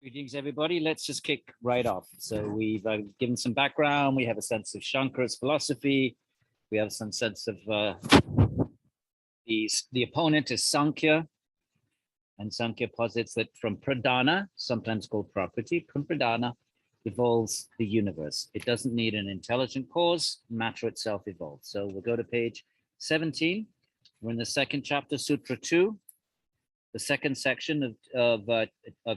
Greetings, everybody. Let's just kick right off. So we've given some background. We have a sense of Saṅkara's philosophy. We have some sense of the opponent is Sāṅkhya. And Sāṅkhya posits that from pradhana, sometimes called property, from pradhana evolves the universe. It doesn't need an intelligent cause. Matter itself evolves. So we'll go to page 17. We're in the second chapter, Sutra 2. The second section of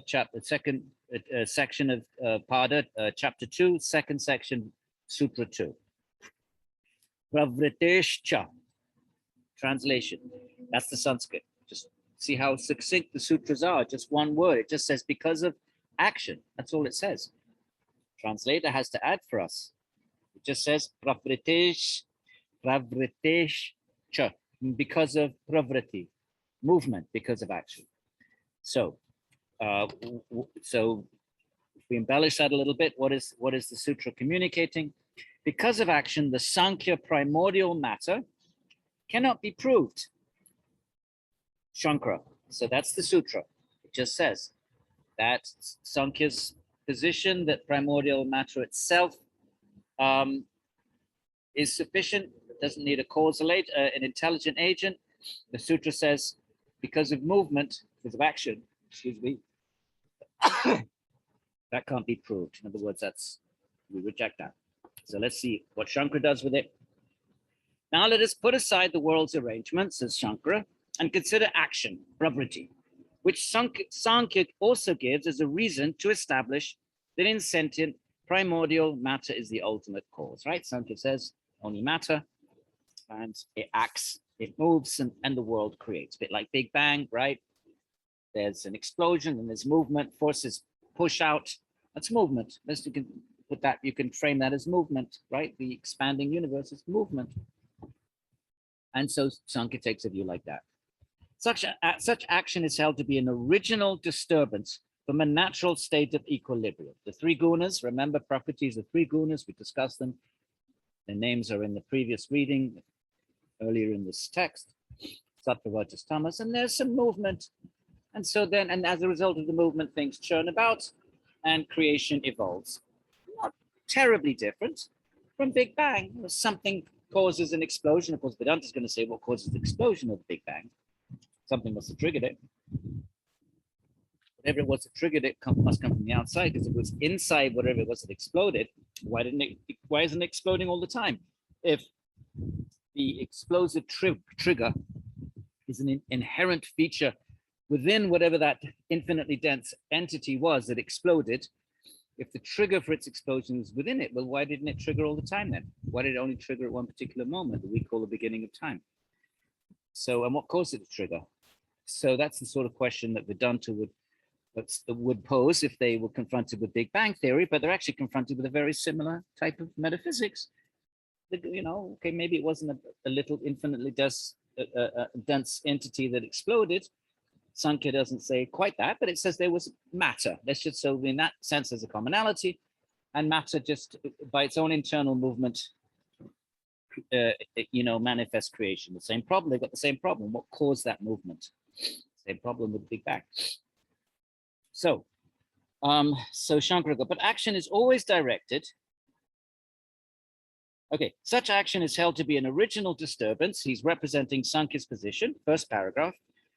chapter section of Pada, chapter 2, second section, Sutra 2. Pravriteshcha, translation. That's the Sanskrit. Just see how succinct the sutras are. Just one word. It just says because of action. That's all it says. Translator has to add for us. It just says pravriteshcha, because of pravriti. Movement because of action. So, so if we embellish that a little bit, what is the sutra communicating? Because of action, the Sāṅkhya primordial matter cannot be proved. Saṅkara. So that's the sutra. It just says that Sāṅkhya's position that primordial matter itself is sufficient. It doesn't need a causal an intelligent agent. The sutra says, because of movement, because of action, excuse me, that can't be proved. In other words, we reject that. So let's see what Saṅkara does with it. Now let us put aside the world's arrangement, says Saṅkara, and consider action, pravriti, which Sāṅkhya also gives as a reason to establish that in sentient primordial matter is the ultimate cause, right? Sāṅkhya says only matter, and it acts. It moves and the world creates. A bit like Big Bang, right? There's an explosion and there's movement. Forces push out. That's movement. You can put that. You can frame that as movement, right? The expanding universe is movement. And so Sāṅkhya takes a view like that. Such action is held to be an original disturbance from a natural state of equilibrium. The three gunas. Remember, properties of three gunas. We discussed them. Their names are in the previous reading. Earlier in this text, Sattva, Rajas, Tamas, and there's some movement. And so then, and as a result of the movement, things churn about and creation evolves. Not terribly different from Big Bang. Something causes an explosion. Of course, Vedanta is going to say what causes the explosion of the Big Bang. Something must have triggered it. Whatever it was that triggered it must come from the outside, because it was inside whatever it was that exploded. Why isn't it exploding all the time? If the explosive trigger is an inherent feature within whatever that infinitely dense entity was that exploded. If the trigger for its explosion is within it, well, why didn't it trigger all the time then? Why did it only trigger at one particular moment that we call the beginning of time? So, and what caused it to trigger? So that's the sort of question that Vedanta would pose if they were confronted with Big Bang theory, but they're actually confronted with a very similar type of metaphysics. Okay, maybe it wasn't a little infinitely dense entity that exploded. Sāṅkhya doesn't say quite that, but it says there was matter. So in that sense, there's a commonality, and matter just by its own internal movement, manifests creation. The same problem. They've got the same problem. What caused that movement? Same problem with Big Bang. So Saṅkara, but action is always directed. Okay, such action is held to be an original disturbance. He's representing Sāṅkhya's position, first paragraph.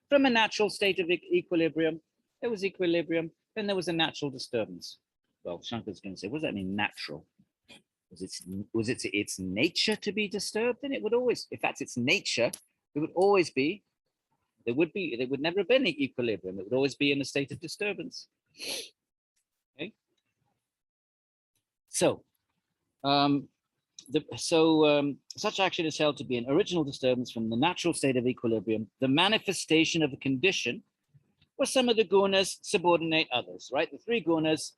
From a natural state of equilibrium, there was equilibrium, then there was a natural disturbance. Well, Sāṅkhya's going to say, what does that mean, natural? Was it its nature to be disturbed? Then it would always, if that's its nature, it would always be, there would never have been equilibrium. It would always be in a state of disturbance. Okay. So, such action is held to be an original disturbance from the natural state of equilibrium, the manifestation of a condition where some of the gunas subordinate others, right? The three gunas.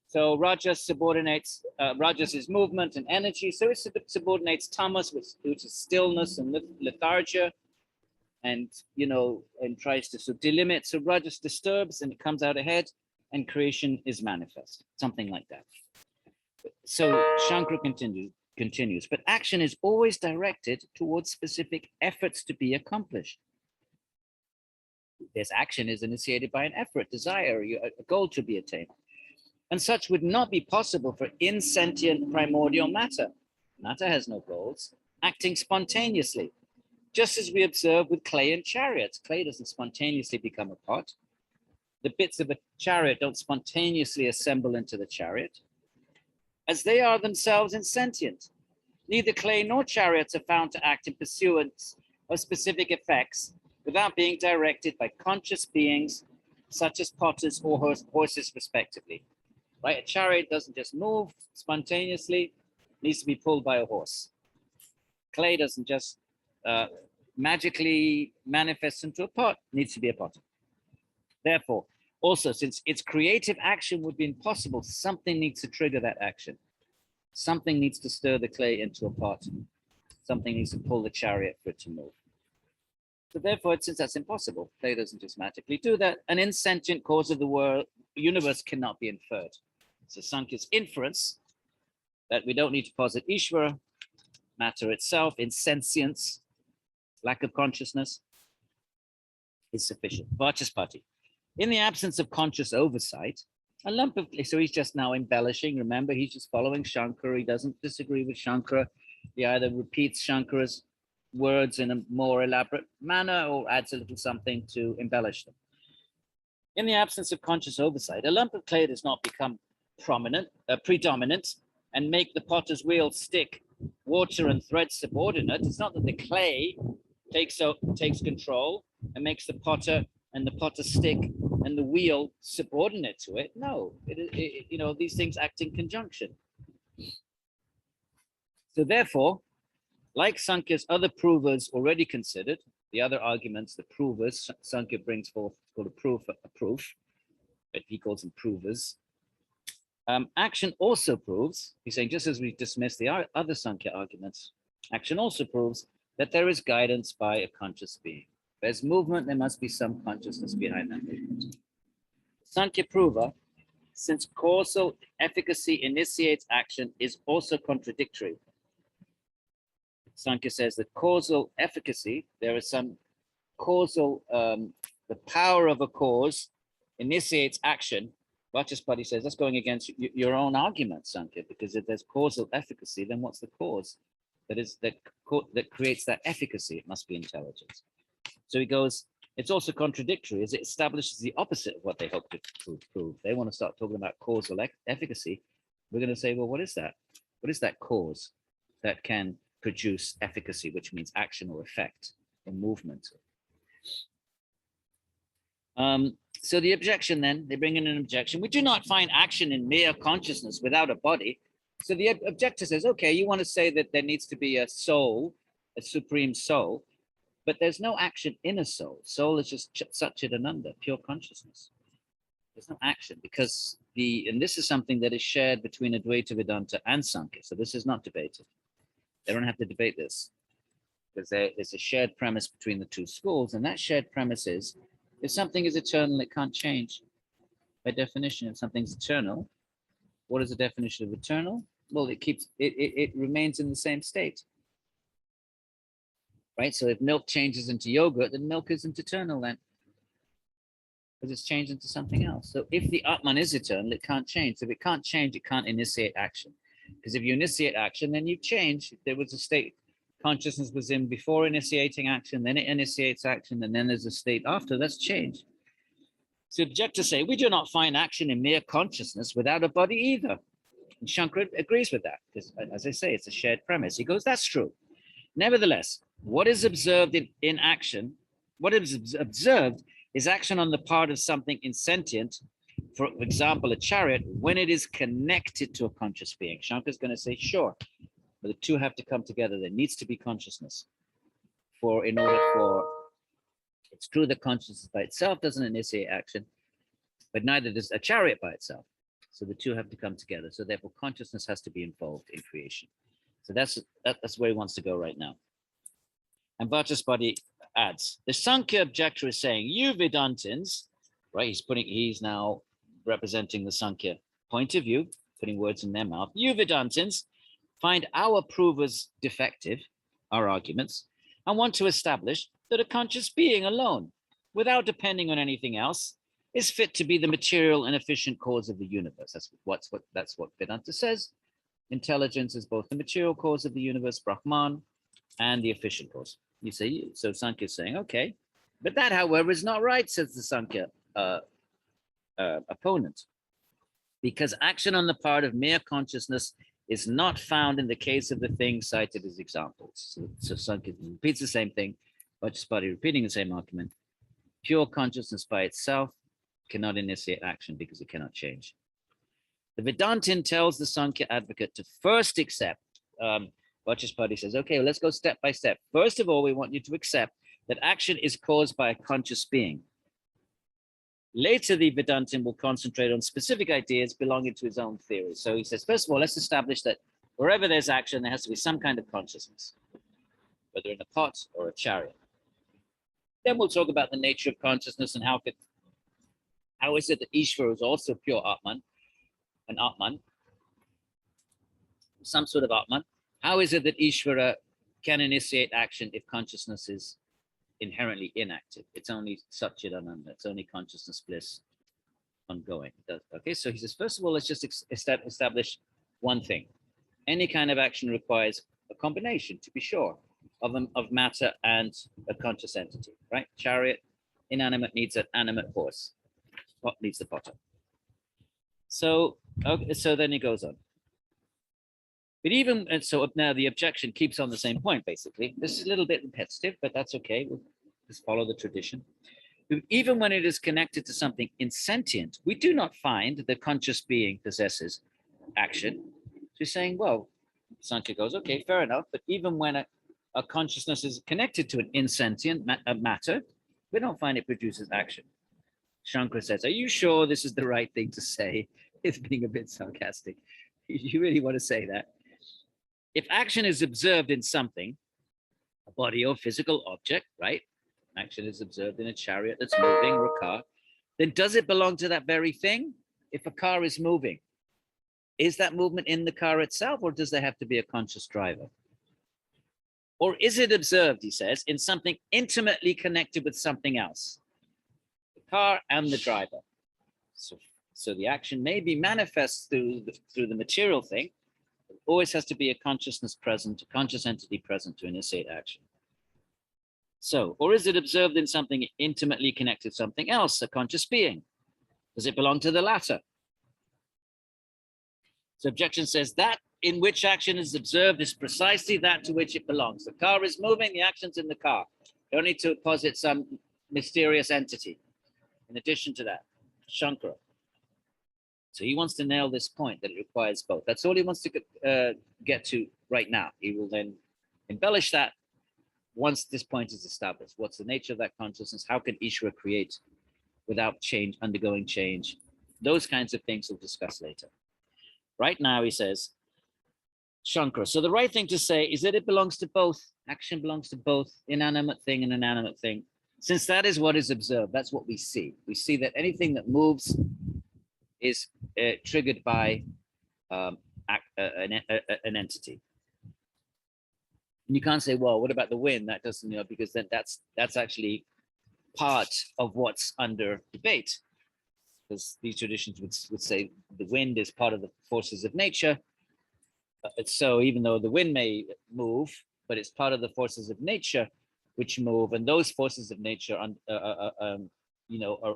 So Rajas subordinates, Rajas is movement and energy. So it subordinates tamas, which is stillness and lethargia, and tries to delimit. So Rajas disturbs and it comes out ahead, and creation is manifest, something like that. So Saṅkara continues, but action is always directed towards specific efforts to be accomplished. This action is initiated by an effort, desire, a goal to be attained. And such would not be possible for insentient primordial matter. Matter has no goals, acting spontaneously, just as we observe with clay and chariots. Clay doesn't spontaneously become a pot. The bits of a chariot don't spontaneously assemble into the chariot, as they are themselves insentient. Neither clay nor chariots are found to act in pursuance of specific effects without being directed by conscious beings such as potters or horses, respectively. Right? A chariot doesn't just move spontaneously, it needs to be pulled by a horse. Clay doesn't just magically manifest into a pot, it needs to be a potter. Therefore, also, since its creative action would be impossible, something needs to trigger that action. Something needs to stir the clay into a pot. Something needs to pull the chariot for it to move. So therefore, since that's impossible, clay doesn't just magically do that. An insentient cause of the universe cannot be inferred. So Sāṅkhya's inference that we don't need to posit Ishvara, matter itself, insentience, lack of consciousness, is sufficient. Vachaspati. In the absence of conscious oversight, a lump of, so he's just now embellishing. Remember, he's just following Saṅkara. He doesn't disagree with Saṅkara. He either repeats Saṅkara's words in a more elaborate manner or adds a little something to embellish them. In the absence of conscious oversight, a lump of clay does not become predominant and make the potter's wheel stick, water and thread subordinate. It's not that the clay takes control and makes the potter and the potter stick and the wheel subordinate to it. No, these things act in conjunction. So therefore, like Sāṅkhya's other provers already considered, the other arguments, the provers, Sāṅkhya brings forth called a proof, but he calls them provers. Action also proves, he's saying, just as we dismissed the other Sāṅkhya arguments, action also proves that there is guidance by a conscious being. There's movement, there must be some consciousness behind that movement. Sāṅkhya prover, since causal efficacy initiates action, is also contradictory. Sāṅkhya says that causal efficacy, there is some causal, the power of a cause initiates action. Vachaspati says that's going against your own argument, Sāṅkhya, because if there's causal efficacy, then what's the cause that creates that efficacy? It must be intelligence. So he goes, it's also contradictory as it establishes the opposite of what they hope to prove. They want to start talking about causal efficacy. We're going to say, well, what is that? What is that cause that can produce efficacy, which means action or effect or movement? So the objection then, they bring in an objection. We do not find action in mere consciousness without a body. So the objector says, okay, you want to say that there needs to be a soul, a supreme soul, but there's no action in a soul. Soul is just Satchidananda, pure consciousness. There's no action because and this is something that is shared between Advaita Vedanta and Sāṅkhya. So this is not debated. They don't have to debate this because there's a shared premise between the two schools. And that shared premise is, if something is eternal, it can't change. By definition, if something's eternal, what is the definition of eternal? Well, it remains in the same state. Right? So if milk changes into yogurt, then milk isn't eternal then, because it's changed into something else. So if the Atman is eternal, it can't change. So if it can't change, it can't initiate action. Because if you initiate action, then you change. There was a state consciousness was in before initiating action, then it initiates action, and then there's a state after. That's change. So objectors say, we do not find action in mere consciousness without a body either. And Saṅkara agrees with that, because as I say, it's a shared premise. He goes, that's true. Nevertheless, what is observed in action, what is observed is action on the part of something insentient, for example, a chariot, when it is connected to a conscious being. Saṅkara is going to say, sure, but the two have to come together. There needs to be consciousness it's true that consciousness by itself doesn't initiate action, but neither does a chariot by itself. So the two have to come together. So therefore consciousness has to be involved in creation. So that's where he wants to go right now. And Vachaspati adds, the Sāṅkhya objector is saying, you Vedantins, right? He's now representing the Sāṅkhya point of view, putting words in their mouth. You Vedantins find our provers defective, our arguments, and want to establish that a conscious being alone without depending on anything else, is fit to be the material and efficient cause of the universe. That's what Vedanta says. Intelligence is both the material cause of the universe, Brahman, and the efficient cause. You see, so Sāṅkhya is saying, okay, but that, however, is not right, says the Sāṅkhya opponent, because action on the part of mere consciousness is not found in the case of the things cited as examples. So Sāṅkhya repeats the same thing, but just by repeating the same argument. Pure consciousness by itself cannot initiate action because it cannot change. The Vedantin tells the Sāṅkhya advocate to first accept. Vachaspati says, okay, well, let's go step by step. First of all, we want you to accept that action is caused by a conscious being. Later, the Vedantin will concentrate on specific ideas belonging to his own theory. So he says, first of all, let's establish that wherever there's action, there has to be some kind of consciousness, whether in a pot or a chariot. Then we'll talk about the nature of consciousness and how is it that Ishvara is also pure Atman, an Atman, some sort of Atman. How is it that Ishvara can initiate action if consciousness is inherently inactive? It's only Satchit Ananda, it's only consciousness bliss ongoing. Okay, so he says, first of all, let's just establish one thing. Any kind of action requires a combination, to be sure, of matter and a conscious entity, right? Chariot, inanimate needs an animate force. Pot needs the potter. So, okay, so then he goes on. But even, and so now the objection keeps on the same point, basically. This is a little bit repetitive, but that's okay. We'll just follow the tradition. Even when it is connected to something insentient, we do not find the conscious being possesses action. So he's saying, well, Sāṅkhya goes, okay, fair enough. But even when a consciousness is connected to an insentient matter, we don't find it produces action. Shankara says, are you sure this is the right thing to say? It's being a bit sarcastic. You really want to say that? If action is observed in something, a body or physical object, right? Action is observed in a chariot that's moving or a car, then does it belong to that very thing? If a car is moving, is that movement in the car itself, or does there have to be a conscious driver? Or is it observed, he says, in something intimately connected with something else? The car and the driver. So the action may be manifest through the material thing. It always has to be a consciousness present, a conscious entity present to initiate action. So, or is it observed in something intimately connected to something else, a conscious being? Does it belong to the latter? So objection says that in which action is observed is precisely that to which it belongs. The car is moving, the action's in the car. You don't need to posit some mysterious entity. In addition to that, Shankara. So he wants to nail this point that it requires both. That's all he wants to get to right now. He will then embellish that once this point is established. What's the nature of that consciousness? How can Ishvara create without change, undergoing change? Those kinds of things we'll discuss later. Right now, he says, Shankara. So the right thing to say is that it belongs to both. Action belongs to both inanimate thing and inanimate thing. Since that is what is observed, that's what we see. We see that anything that moves is triggered by an entity. And you can't say, well, what about the wind? That doesn't, because then that's actually part of what's under debate. Because these traditions would say the wind is part of the forces of nature. So even though the wind may move, but it's part of the forces of nature which move, and those forces of nature are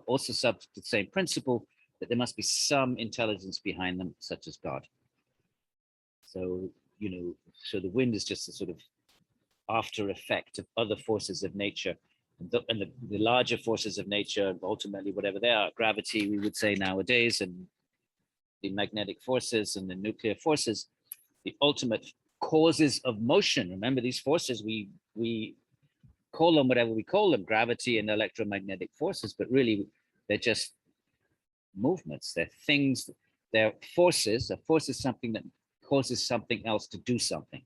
also subject to the same principle, that there must be some intelligence behind them, such as God. So, so the wind is just a sort of after effect of other forces of nature. And the larger forces of nature, ultimately, whatever they are, gravity, we would say nowadays, and the magnetic forces and the nuclear forces, the ultimate causes of motion. Remember, these forces, we call them whatever we call them, gravity and electromagnetic forces, but really they're just movements. They're things, they're forces. A force is something that causes something else to do something.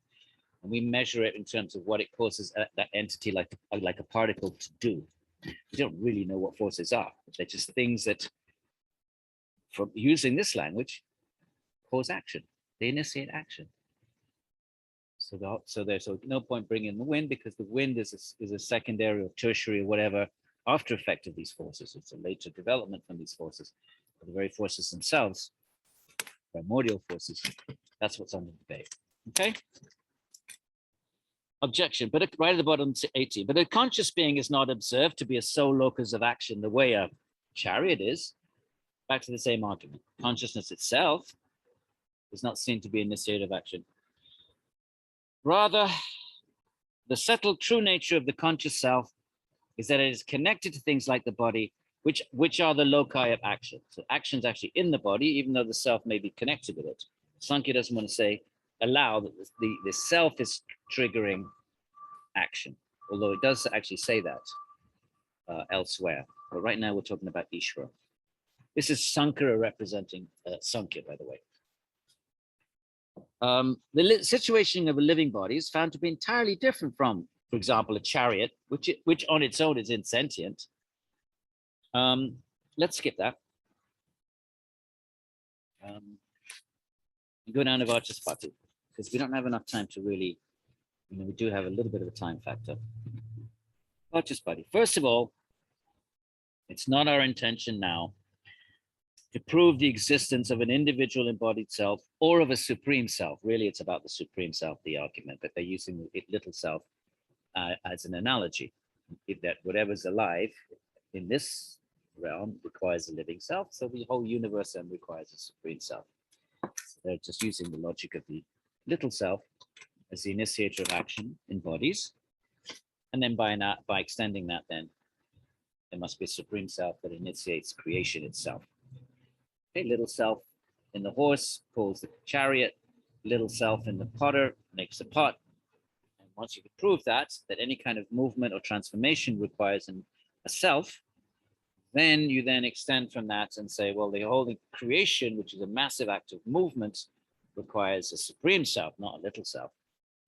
And we measure it in terms of what it causes that entity, like a particle, to do. We don't really know what forces are. They're just things that, from using this language, cause action. They initiate action. So there's no point bringing in the wind, because the wind is a secondary or tertiary or whatever after effect of these forces. It's a later development from these forces, but the very forces themselves, primordial forces. That's what's under debate. Okay. Objection, but right at the bottom, 18. But a conscious being is not observed to be a sole locus of action the way a chariot is. Back to the same argument. Consciousness itself is not seen to be initiator of action. Rather, the settled true nature of the conscious self is that it is connected to things like the body, which are the loci of action. So action's actually in the body, even though the self may be connected with it. Sāṅkhya doesn't want to say, allow that the self is triggering action, although it does actually say that elsewhere. But right now we're talking about Ishvara. This is Saṅkara representing Sāṅkhya, by the way. The situation of a living body is found to be entirely different from, for example, a chariot, which on its own is insentient. Let's skip that. Go down to Vachaspati, because we don't have enough time to really, we do have a little bit of a time factor. Vachaspati. First of all, it's not our intention now to prove the existence of an individual embodied self or of a supreme self. Really, it's about the supreme self, the argument, but they're using the little self as an analogy. If that whatever's alive in this realm requires a living self, so the whole universe then requires a supreme self. So they're just using the logic of the little self as the initiator of action in bodies, and then by extending that, then there must be a supreme self that initiates creation itself. Okay, little self in the horse pulls the chariot, little self in the potter makes the pot. And once you can prove that any kind of movement or transformation requires a self, then you then extend from that and say, well, the whole creation, which is a massive act of movement, requires a supreme self, not a little self.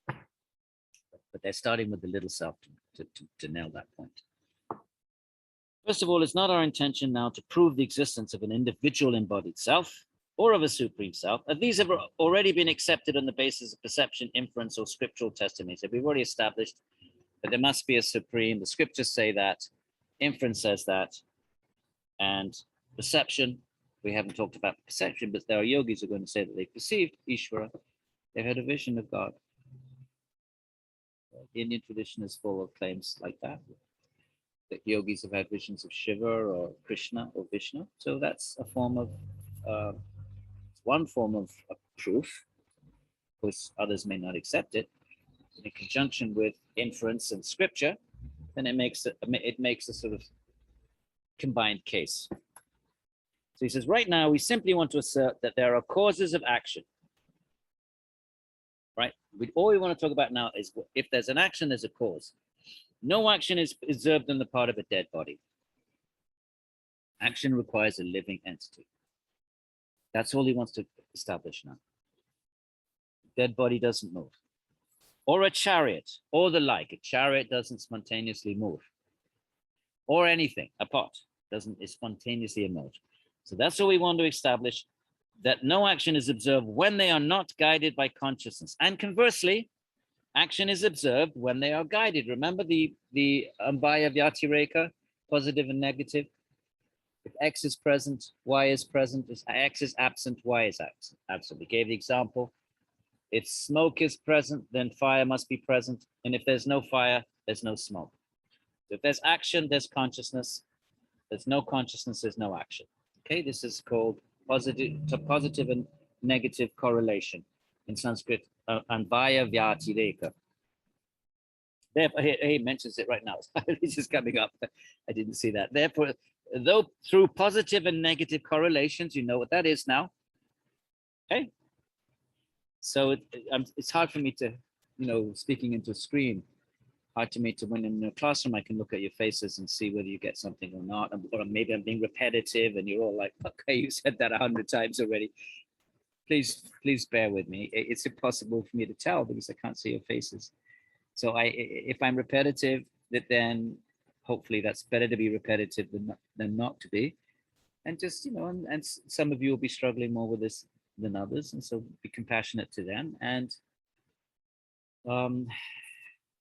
But they're starting with the little self to nail that point. First of all, it's not our intention now to prove the existence of an individual embodied self or of a supreme self. These have already been accepted on the basis of perception, inference, or scriptural testimony. So we've already established that there must be a supreme. The scriptures say that, inference says that, and perception, we haven't talked about perception, but there are yogis who are going to say that they perceived Ishvara. They had a vision of God. The Indian tradition is full of claims like that yogis have had visions of Shiva or Krishna or Vishnu. So that's a form of, one form of proof. Of course, others may not accept it. In conjunction with inference and scripture, then it makes a sort of combined case. So he says, right now, we simply want to assert that there are causes of action. Right? All we want to talk about now is if there's an action, there's a cause. No action is observed on the part of a dead body. Action requires a living entity. That's all he wants to establish now. Dead body doesn't move. Or a chariot, or the like. A chariot doesn't spontaneously move. Or anything, a pot is spontaneously emerge. So that's all we want to establish, that no action is observed when they are not guided by consciousness. And conversely, action is observed when they are guided. Remember the Ambaya Vyatireka, positive and negative? If X is present, Y is present. If X is absent, Y is absent. We gave the example. If smoke is present, then fire must be present. And if there's no fire, there's no smoke. So if there's action, there's consciousness. There's no consciousness, there's no action. Okay, this is called positive and negative correlation. In Sanskrit, Anvaya Vyatireka. Therefore, he mentions it right now. This is coming up. I didn't see that. Therefore, though through positive and negative correlations, you know what that is now. Okay. So it's hard for me to, speaking into a screen, hard to me to, when in a classroom, I can look at your faces and see whether you get something or not. Or maybe I'm being repetitive and you're all like, okay, you said that 100 times already. Please bear with me. It's impossible for me to tell because I can't see your faces. So if I'm repetitive, then hopefully that's better to be repetitive than not to be. And just, and some of you will be struggling more with this than others. And so be compassionate to them. And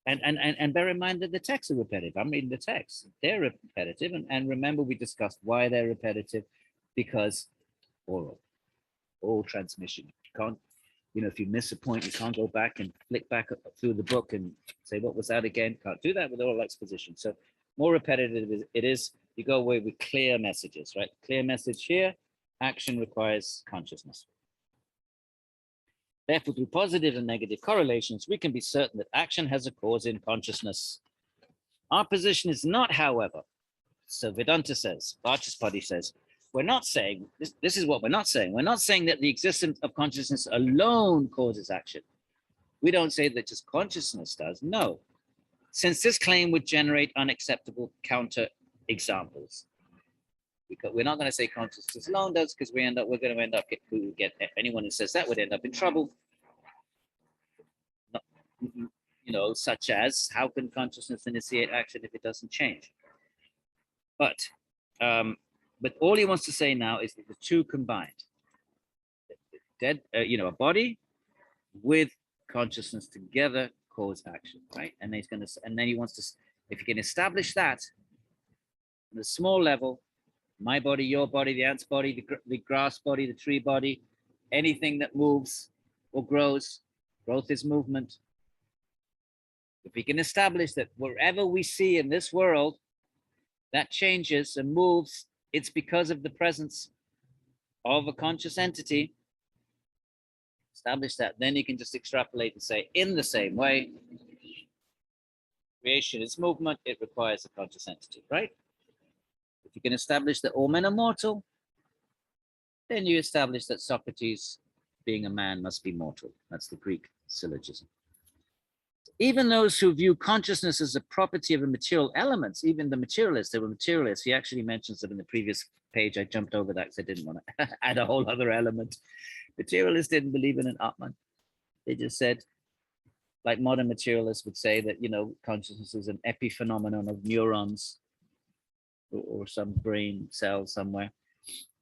And bear in mind that the texts are repetitive. I'm reading the text. They're repetitive. And remember, we discussed why they're repetitive, because oral transmission. You can't, if you miss a point, you can't go back and flick back through the book and say, what was that again? Can't do that with oral exposition. So more repetitive it is, you go away with clear messages, right? Clear message here, action requires consciousness. Therefore, through positive and negative correlations, we can be certain that action has a cause in consciousness. Our position is not, however, so Vedanta says, Vachaspati says, we're not saying, this is what we're not saying. We're not saying that the existence of consciousness alone causes action. We don't say that just consciousness does, no. Since this claim would generate unacceptable counter examples. We're not going to say consciousness alone does, because we're going to end up, anyone who says that would end up in trouble. Such as, how can consciousness initiate action if it doesn't change? But all he wants to say now is that the two combined, a body with consciousness together cause action, right? And then he wants to, if you can establish that on a small level, my body, your body, the ant's body, the grass body, the tree body, anything that moves or grows, growth is movement. If we can establish that wherever we see in this world that changes and moves, it's because of the presence of a conscious entity, establish that, then you can just extrapolate and say, in the same way, creation is movement, it requires a conscious entity, right? If you can establish that all men are mortal, then you establish that Socrates, being a man, must be mortal. That's the Greek syllogism. Even those who view consciousness as a property of a material elements, even the materialists, they were materialists. He actually mentions it in the previous page. I jumped over that because I didn't want to add a whole other element. Materialists didn't believe in an Atman. They just said, like modern materialists would say, that, consciousness is an epiphenomenon of neurons or some brain cell somewhere,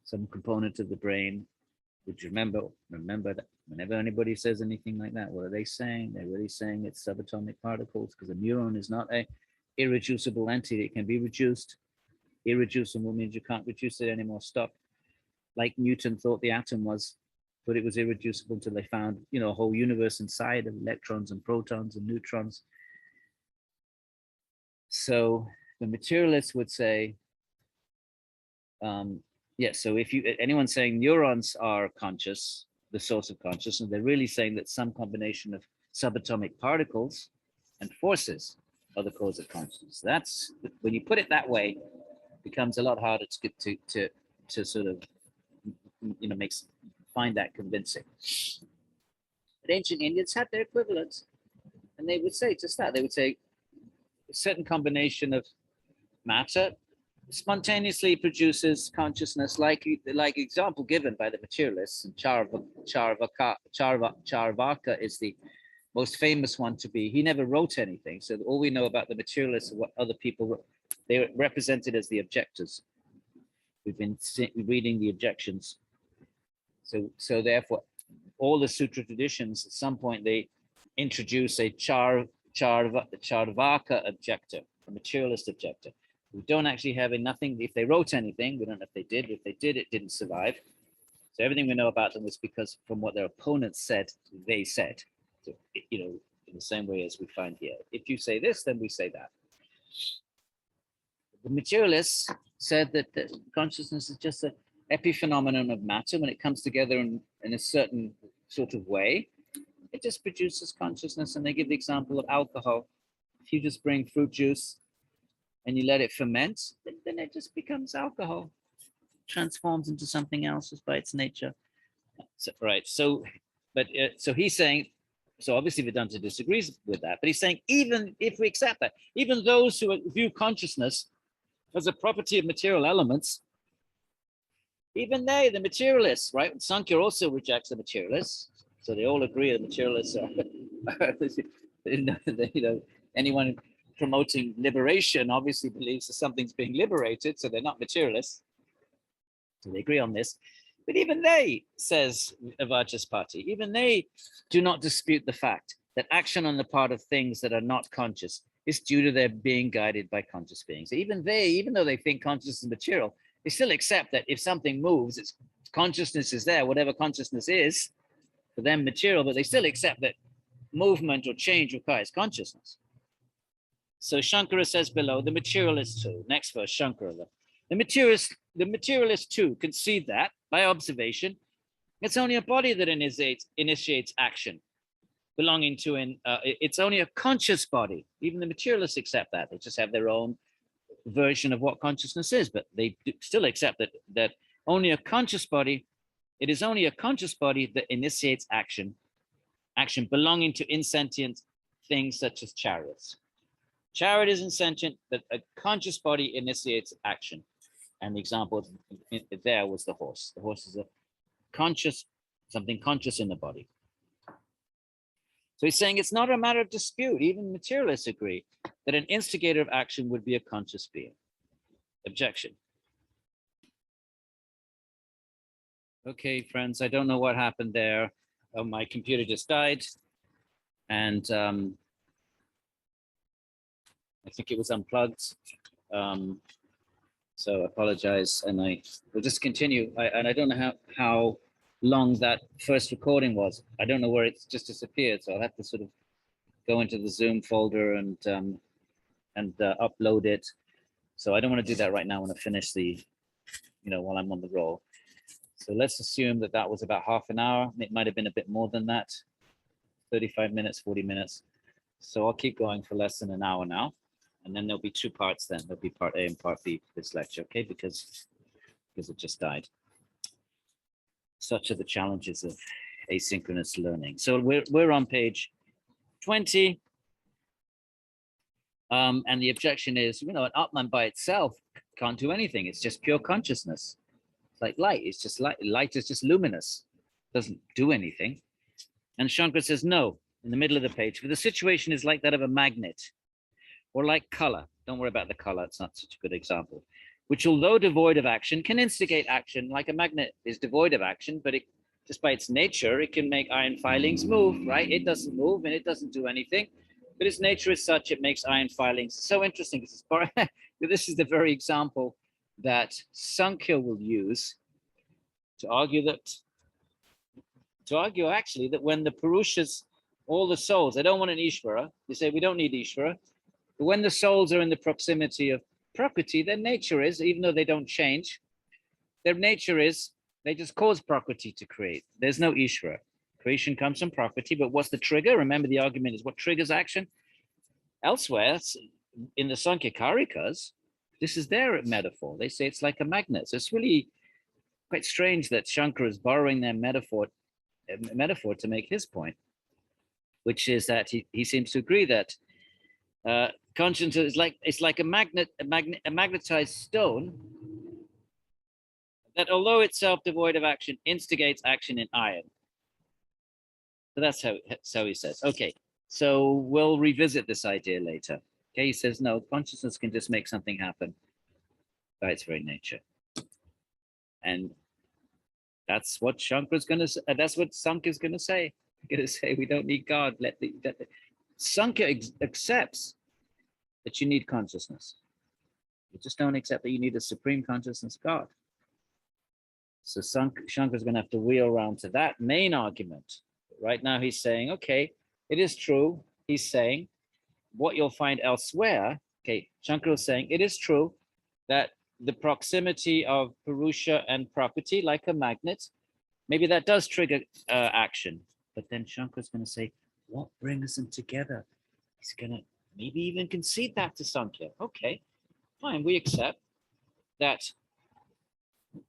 some component of the brain. Would you remember that whenever anybody says anything like that, what are they saying? They're really saying it's subatomic particles, because a neuron is not a irreducible entity. It can be reduced. Irreducible means you can't reduce it anymore. Stop. Like Newton thought the atom was, but it was irreducible until they found, a whole universe inside of electrons and protons and neutrons. So the materialists would say, yes, so if anyone saying neurons are conscious, the source of consciousness, they're really saying that some combination of subatomic particles and forces are the cause of consciousness. That's, when you put it that way, it becomes a lot harder to sort of, find that convincing. But ancient Indians had their equivalents, and they would say just that. They would say a certain combination of matter spontaneously produces consciousness, like example given by the materialists. And Charvaka is the most famous one to be. He never wrote anything, so all we know about the materialists are what other people wrote. They were represented as the objectors. We've been reading the objections. So therefore, all the sutra traditions, at some point they introduce a Charvaka objector, a materialist objector. We don't actually have nothing. If they wrote anything, we don't know if they did. If they did, it didn't survive. So everything we know about them was because from what their opponents said, they said. So, in the same way as we find here. If you say this, then we say that. The materialists said that consciousness is just an epiphenomenon of matter. When it comes together in a certain sort of way, it just produces consciousness. And they give the example of alcohol. If you just bring fruit juice and you let it ferment, then it just becomes alcohol, transforms into something else just by its nature. So, right. So he's saying, so obviously Vedanta disagrees with that, but he's saying, even if we accept that, even those who view consciousness as a property of material elements, even they, the materialists, right? Sāṅkhya also rejects the materialists. So they all agree the materialists are, anyone promoting liberation obviously believes that something's being liberated, so they're not materialists. So they agree on this. But even they, says Vachaspati, even they do not dispute the fact that action on the part of things that are not conscious is due to their being guided by conscious beings. Even though they think consciousness is material, they still accept that if something moves, its consciousness is there, whatever consciousness is, for them material, but they still accept that movement or change requires consciousness. So Saṅkara says below, the materialist too. Next verse, Saṅkara. The materialist too concede that, by observation, it's only a body that initiates action belonging to it's only a conscious body. Even the materialists accept that. They just have their own version of what consciousness is, but they still accept that only a conscious body, it is only a conscious body that initiates action belonging to insentient things such as chariots. Chariot is insentient, but a conscious body initiates action. And the example there was the horse. The horse is a conscious, something conscious in the body. So he's saying it's not a matter of dispute. Even materialists agree that an instigator of action would be a conscious being. Objection. Okay, friends, I don't know what happened there. My computer just died. And I think it was unplugged. So I apologize. And I will just continue. I don't know how long that first recording was. I don't know where it's just disappeared. So I'll have to sort of go into the Zoom folder and upload it. So I don't want to do that right now. I want to finish while I'm on the roll. So let's assume that that was about half an hour. It might have been a bit more than that, 35 minutes, 40 minutes. So I'll keep going for less than an hour now. And then there'll be two parts then. There'll be part A and part B for this lecture, okay? Because it just died. Such are the challenges of asynchronous learning. So we're on page 20. And the objection is, an Atman by itself can't do anything. It's just pure consciousness. It's like light. It's just light. Light is just luminous. Doesn't do anything. And Saṅkara says, no, in the middle of the page, for the situation is like that of a magnet or like color. Don't worry about the color. It's not such a good example. Which, although devoid of action, can instigate action. Like a magnet is devoid of action, but just by its nature, it can make iron filings move, right? It doesn't move and it doesn't do anything, but its nature is such, it makes iron filings. So interesting. This is the very example that Sāṅkhya will use to argue actually that when the Purushas, all the souls, they don't want an Ishvara. They say we don't need Ishvara. But when the souls are in the proximity of Prakriti, their nature is, even though they don't change, their nature is, they just cause Prakriti to create. There's no Ishvara. Creation comes from Prakriti, but what's the trigger? Remember, the argument is what triggers action? Elsewhere, in the Sāṅkhya, this is their metaphor. They say it's like a magnet. So it's really quite strange that Saṅkara is borrowing their metaphor to make his point, which is that he seems to agree that consciousness is like a magnetized stone that, although itself devoid of action, instigates action in iron. So that's how he says. Okay, so we'll revisit this idea later. Okay, he says no, consciousness can just make something happen by its very nature, and that's what Shankara's going to say. That's what Sāṅkhya's going to say. He's going to say we don't need God. Sāṅkhya accepts that you need consciousness. You just don't accept that you need a supreme consciousness, God. So Shankara's going to have to wheel around to that main argument. Right now he's saying, okay, it is true. He's saying what you'll find elsewhere. Okay, Saṅkara is saying it is true that the proximity of Purusha and Prakriti, like a magnet, maybe that does trigger action. But then Shankara's going to say, what brings them together? He's going to maybe even concede that to Sāṅkhya. Okay, fine, we accept that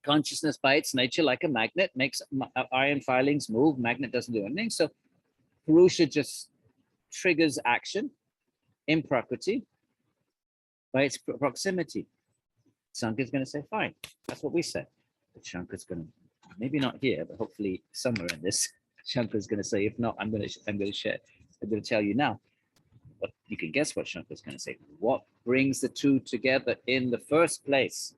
consciousness by its nature, like a magnet, makes iron filings move. Magnet doesn't do anything. So Purusha just triggers action in Prakriti by its proximity. Sāṅkhya is going to say, fine, that's what we said. But Shankara's going to, maybe not here, but hopefully somewhere in this, Shankara's going to say, if not, I'm going to tell you now. But you can guess what Shankara's going to say. What brings the two together in the first place?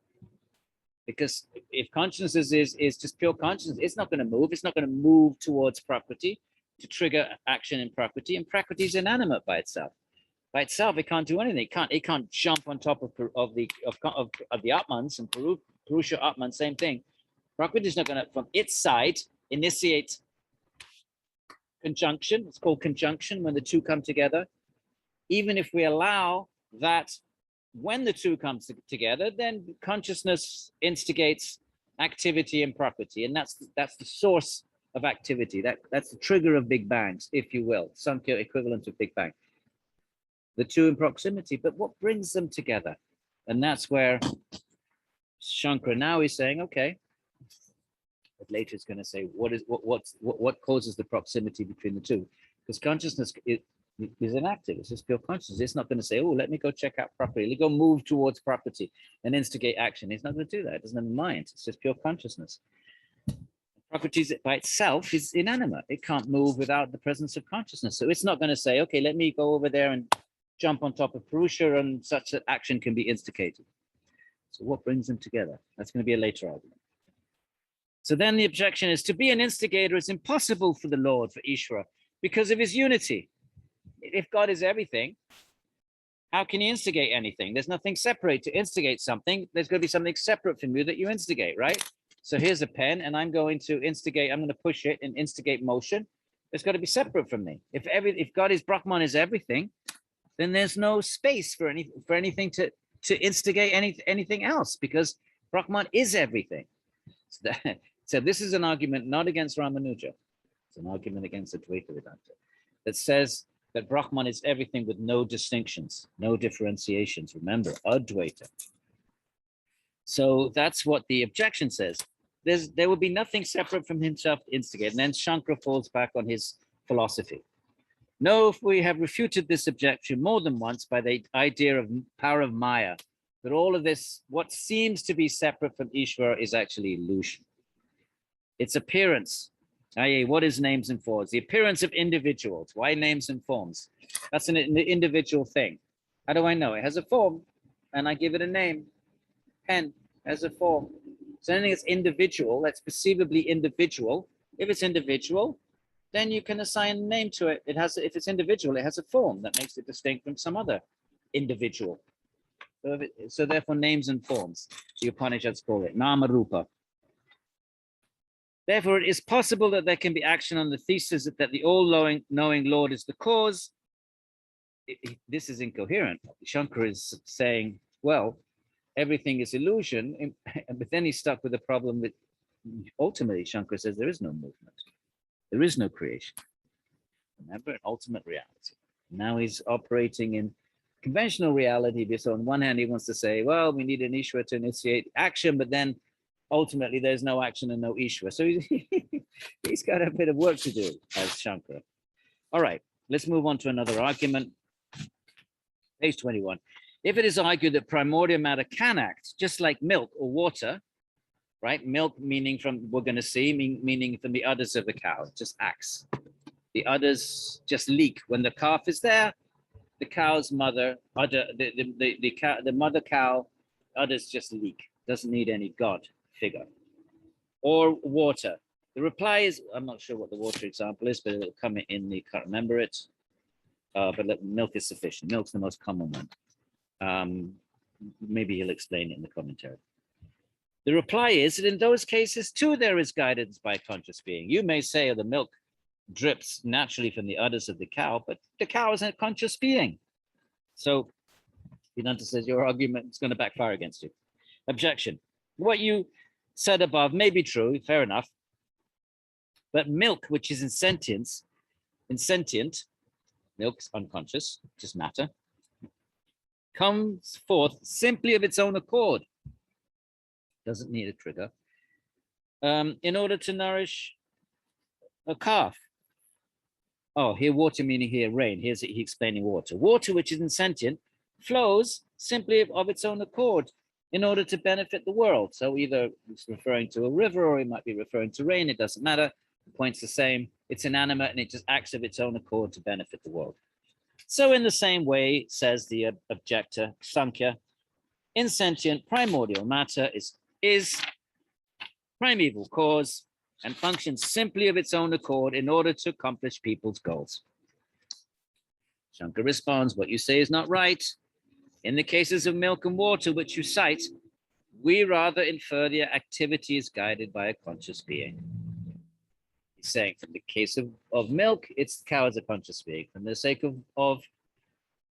Because if consciousness is just pure consciousness, it's not going to move. It's not going to move towards Prakriti. to trigger action in Prakriti, and Prakriti is inanimate by itself. By itself, it can't do anything. It can't jump on top of the Atmans, and Purusha Atman, same thing. Prakriti is not going to, from its side, initiate conjunction. It's called conjunction when the two come together. Even if we allow that, when the two comes together, then consciousness instigates activity in Prakriti, and that's the source of activity. That's the trigger of Big Bangs, if you will, Sāṅkhya equivalent of Big Bang. The two in proximity, but what brings them together? And that's where Saṅkara now is saying, okay, but later it's going to say what causes the proximity between the two, because consciousness is inactive. It's just pure consciousness. It's not going to say, oh, let me go check out Prakriti, let me go move towards Prakriti and instigate action. It's not going to do that. It doesn't have a mind. It's just pure consciousness. Prakriti by itself is inanimate. It can't move without the presence of consciousness. So it's not going to say, okay, let me go over there and jump on top of Purusha and such that action can be instigated. So what brings them together? That's going to be a later argument. So then the objection is, to be an instigator is impossible for the Lord, for Ishvara, because of his unity. If God is everything, how can he instigate anything? There's nothing separate. To instigate something, there's going to be something separate from you that you instigate, right? So here's a pen, and I'm going to instigate, I'm going to push it and instigate motion. It's got to be separate from me. If God is Brahman is everything, then there's no space for anything to instigate anything else, because Brahman is everything. So this is an argument not against Ramanuja. It's an argument against Advaita Vedanta that says that Brahman is everything with no distinctions, no differentiations. Remember, Advaita. So that's what the objection says. There will be nothing separate from himself to instigate. And then Saṅkara falls back on his philosophy. No, if we have refuted this objection more than once by the idea of power of Maya, that all of this, what seems to be separate from Ishvara, is actually illusion. Its appearance, i.e., what is names and forms? The appearance of individuals. Why names and forms? That's an individual thing. How do I know? It has a form, and I give it a name. Pen has a form. So anything that's individual, that's perceivably individual. If it's individual, then you can assign a name to it. If it's individual, it has a form that makes it distinct from some other individual. So therefore, names and forms, the Upanishads call it Nama Rupa. Therefore, it is possible that there can be action on the thesis that the all-knowing Lord is the cause. This is incoherent. Saṅkara is saying, well, everything is illusion, but then he's stuck with the problem that ultimately Saṅkara says there is no movement. There is no creation. Remember, an ultimate reality. Now he's operating in conventional reality. So on one hand, he wants to say, well, we need an Ishvara to initiate action, but then ultimately there's no action and no Ishvara. So he's got a bit of work to do as Saṅkara. All right, let's move on to another argument. Page 21. If it is argued that primordial matter can act, just like milk or water, right? Milk meaning from, we're going to see, meaning from the udders of the cow, it just acts. The udders just leak. When the calf is there, the cow's mother, the mother cow udders just leak. Doesn't need any God figure. Or water. The reply is, I'm not sure what the water example is, but it'll come in the, can't remember it. But milk is sufficient. Milk's the most common one. Maybe he'll explain it in the commentary. The reply is that in those cases too, there is guidance by conscious being. You may say, oh, the milk drips naturally from the udders of the cow, but the cow is a conscious being. So Vedanta says your argument is going to backfire against you. Objection. What you said above may be true, fair enough. But milk, which is insentient, milk is unconscious, just matter, comes forth simply of its own accord. Doesn't need a trigger. In order to nourish a calf. Oh, here water meaning here rain. Here's he explaining water. Water, which is insentient, flows simply of its own accord in order to benefit the world. So either it's referring to a river or it might be referring to rain. It doesn't matter. The point's the same. It's inanimate and it just acts of its own accord to benefit the world. So in the same way, says the objector, Sāṅkhya, insentient primordial matter is primeval cause and functions simply of its own accord in order to accomplish people's goals. Saṅkha responds, what you say is not right. In the cases of milk and water, which you cite, we rather infer their activity is guided by a conscious being. He's saying from the case of milk, it's the cow as a conscious being. For the sake of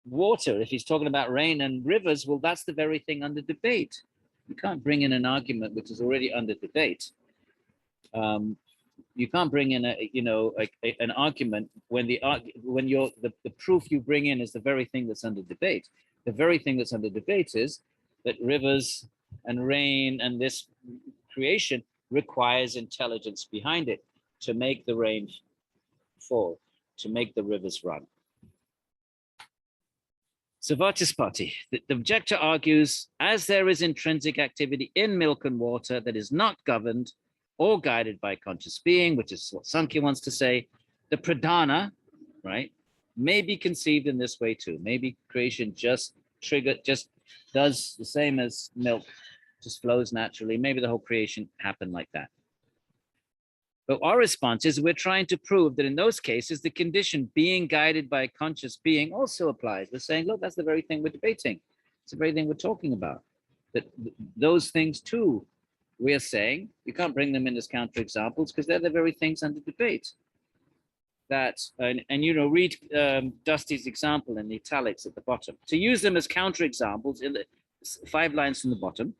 water, if he's talking about rain and rivers, well, that's the very thing under debate. You can't bring in an argument which is already under debate. You can't bring in an argument when the proof you bring in is the very thing that's under debate. The very thing that's under debate is that rivers and rain and this creation requires intelligence behind it to make the rain fall, to make the rivers run. So Vachaspati, the objector argues, as there is intrinsic activity in milk and water that is not governed or guided by conscious being, which is what Sāṅkhya wants to say, the pradhana, right, may be conceived in this way too. Maybe creation just does the same as milk, just flows naturally. Maybe the whole creation happened like that. But our response is we're trying to prove that in those cases, the condition being guided by a conscious being also applies. We're saying, look, that's the very thing we're debating. It's the very thing we're talking about. That those things too, we're saying, you can't bring them in as counterexamples because they're the very things under debate. That, read Dusty's example in the italics at the bottom. To use them as counterexamples in the 5 lines from the bottom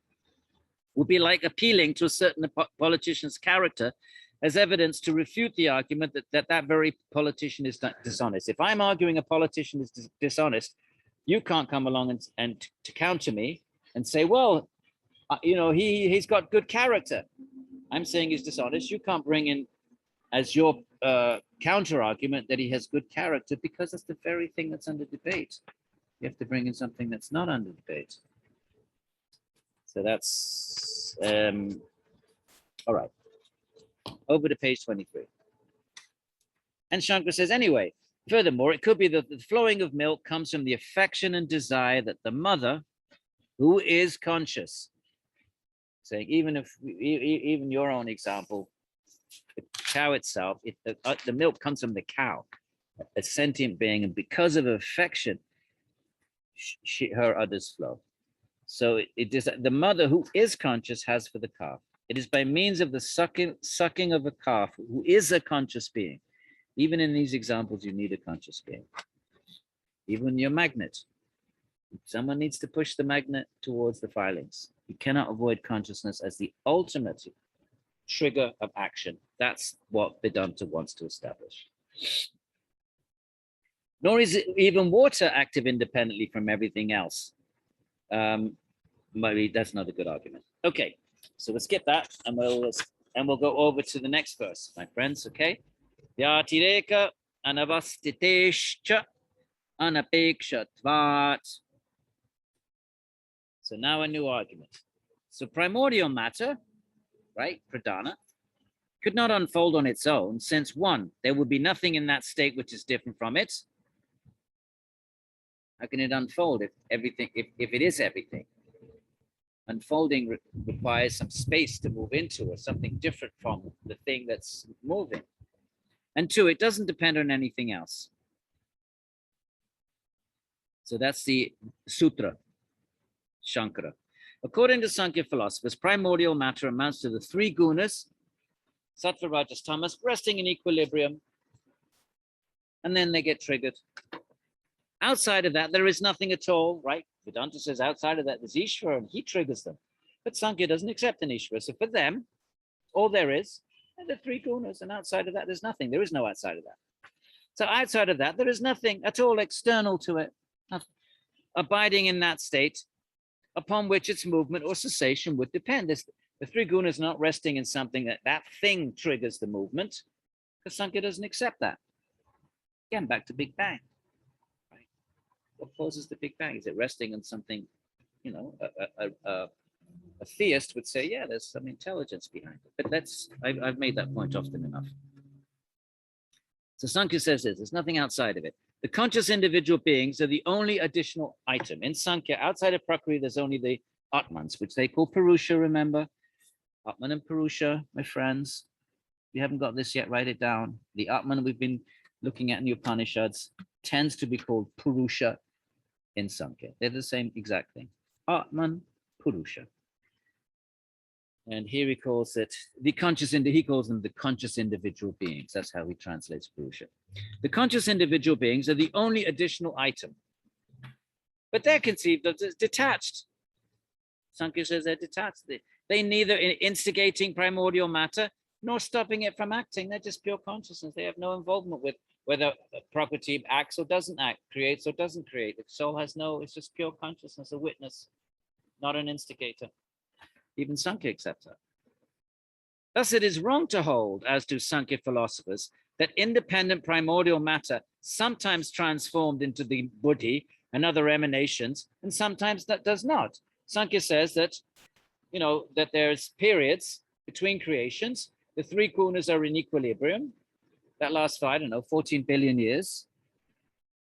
would be like appealing to a certain politician's character as evidence to refute the argument that very politician is dishonest. If I'm arguing a politician is dishonest, you can't come along and to counter me and say, well, he's got good character. I'm saying he's dishonest. You can't bring in as your counter argument that he has good character because that's the very thing that's under debate. You have to bring in something that's not under debate. So that's all right. Over to page 23. And Saṅkara says, anyway, furthermore, it could be that the flowing of milk comes from the affection and desire that the mother, who is conscious, saying, even your own example, the cow itself, the milk comes from the cow, a sentient being, and because of affection, her udders flow. So it is the mother who is conscious has for the calf. It is by means of the sucking of a calf who is a conscious being. Even in these examples, you need a conscious being. Even your magnet. Someone needs to push the magnet towards the filings. You cannot avoid consciousness as the ultimate trigger of action. That's what Vedanta wants to establish. Nor is it even water active independently from everything else. Maybe that's not a good argument. Okay. So we'll skip that and we'll go over to the next verse, my friends, okay? Vyatireka anavastitescha anapekshatvat. So now a new argument. So primordial matter, right, pradhana, could not unfold on its own since one, there would be nothing in that state which is different from it. How can it unfold if it is everything? Unfolding requires some space to move into or something different from the thing that's moving. And 2, it doesn't depend on anything else. So that's the sutra, Saṅkara. According to Sāṅkhya philosophers, primordial matter amounts to the 3 gunas, sattva, rajas, tamas, resting in equilibrium, and then they get triggered. Outside of that, there is nothing at all, right? Vedanta says outside of that, there's Ishvara, and he triggers them. But Sāṅkhya doesn't accept an Ishvara. So for them, all there is are the 3 gunas, and outside of that, there's nothing. There is no outside of that. So outside of that, there is nothing at all external to it, abiding in that state upon which its movement or cessation would depend. The 3 gunas not resting in something that thing triggers the movement, because Sāṅkhya doesn't accept that. Again, back to Big Bang. What causes the Big Bang? Is it resting on something, a theist would say, yeah, there's some intelligence behind it. But I've made that point often enough. So Sāṅkhya says this, there's nothing outside of it. The conscious individual beings are the only additional item. In Sāṅkhya, outside of Prakriti, there's only the Atmans, which they call Purusha, remember? Atman and Purusha, my friends. you haven't got this yet, write it down. The Atman we've been looking at in the Upanishads tends to be called Purusha in Sāṅkhya. They're the same exact thing. Atman, Purusha. And here he calls it the conscious, he calls them the conscious individual beings. That's how he translates Purusha. The conscious individual beings are the only additional item, but they're conceived of as detached. Sāṅkhya says they're detached. They neither instigating primordial matter nor stopping it from acting. They're just pure consciousness. They have no involvement with whether a property acts or doesn't act, creates or doesn't create. The soul has no, it's just pure consciousness, a witness, not an instigator. Even Sāṅkhya accepts that. Thus, it is wrong to hold, as do Sāṅkhya philosophers, that independent primordial matter sometimes transformed into the buddhi and other emanations, and sometimes that does not. Sāṅkhya says that, you know, that there's periods between creations. The three gunas are in equilibrium. That lasts for, I don't know, 14 billion years.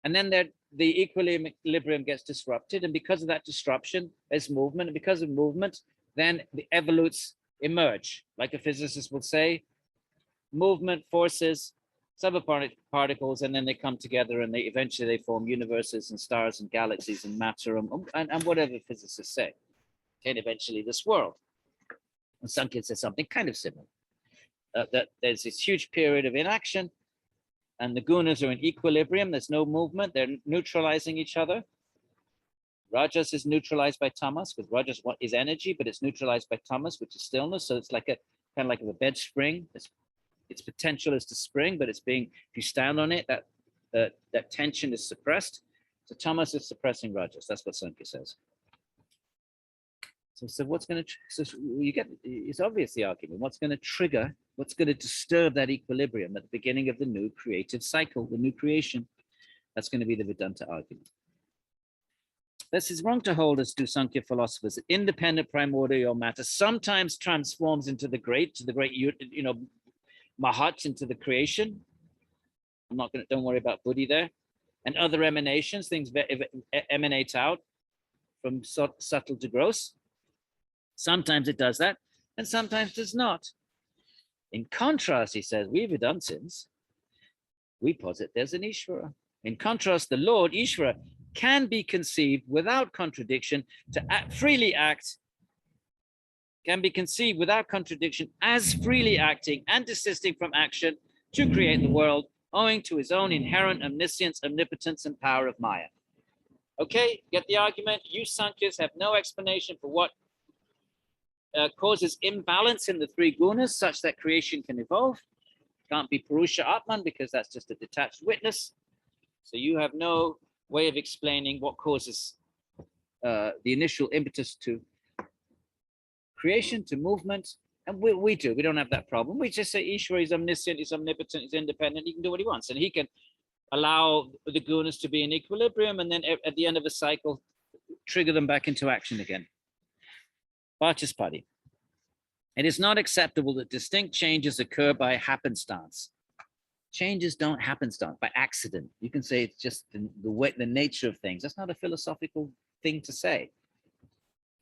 And then the equilibrium gets disrupted. And because of that disruption, there's movement. And because of movement, then the evolutes emerge. Like a physicist would say, movement, forces, subparticles, and then they come together and they eventually form universes and stars and galaxies and matter and whatever physicists say. And eventually this world. And Sāṅkhya says something kind of similar. That there's this huge period of inaction and the gunas are in equilibrium. There's no movement. They're neutralizing each other. Rajas is neutralized by tamas because Rajas is energy, but it's neutralized by tamas, which is stillness. So it's like a kind of like a bed spring. Its potential is to spring, but it's being, if you stand on it, that tension is suppressed. So tamas is suppressing Rajas. That's what Sāṅkhya says. So what's going to, so you get, it's obvious the argument, what's going to trigger, what's going to disturb that equilibrium at the beginning of the new creative cycle, the new creation? That's going to be the Vedanta argument. This is wrong to hold, as do Sāṅkhya philosophers, that independent primordial matter sometimes transforms into the great, you know, Mahat, into the creation. I'm not going to, don't worry about buddhi there. And other emanations, things emanate out from subtle to gross. Sometimes it does that, and sometimes does not. In contrast, he says, we Vedantins, we posit there's an Ishvara. In contrast, the Lord, Ishvara, can be conceived without contradiction to freely act, can be conceived without contradiction as freely acting and desisting from action to create the world, owing to his own inherent omniscience, omnipotence, and power of Maya. Okay, get the argument? You Saṅkhyas have no explanation for what causes imbalance in the three gunas such that creation can evolve. Can't be Purusha Atman because that's just a detached witness. So you have no way of explaining what causes the initial impetus to creation, to movement. And we do. We don't have that problem. We just say Ishvara is omniscient, he's omnipotent, he's independent. He can do what he wants. And he can allow the gunas to be in equilibrium and then at the end of a cycle, trigger them back into action again. Vachaspati. It is not acceptable that distinct changes occur by happenstance. Changes don't happenstance by accident. You can say it's just the way, the nature of things. That's not a philosophical thing to say.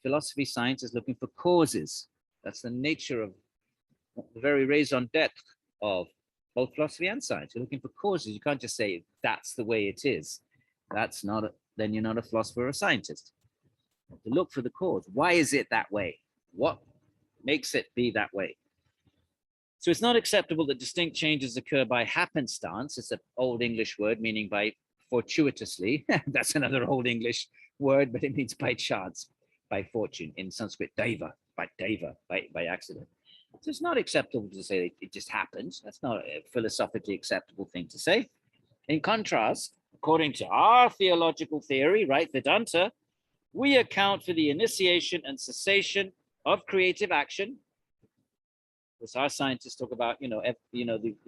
Philosophy, science is looking for causes. That's the nature of the very raison d'etre of both philosophy and science. You're looking for causes. You can't just say that's the way it is. That's not, then you're not a philosopher or a scientist. To look for the cause. Why is it that way? What makes it be that way? So it's not acceptable that distinct changes occur by happenstance. It's an old English word meaning by fortuitously. That's another old English word, but it means by chance, by fortune. In Sanskrit, deva, by accident. So it's not acceptable to say it just happens. That's not a philosophically acceptable thing to say. In contrast, according to our theological theory, right, Vedanta, we account for the initiation and cessation of creative action. Because our scientists talk about, the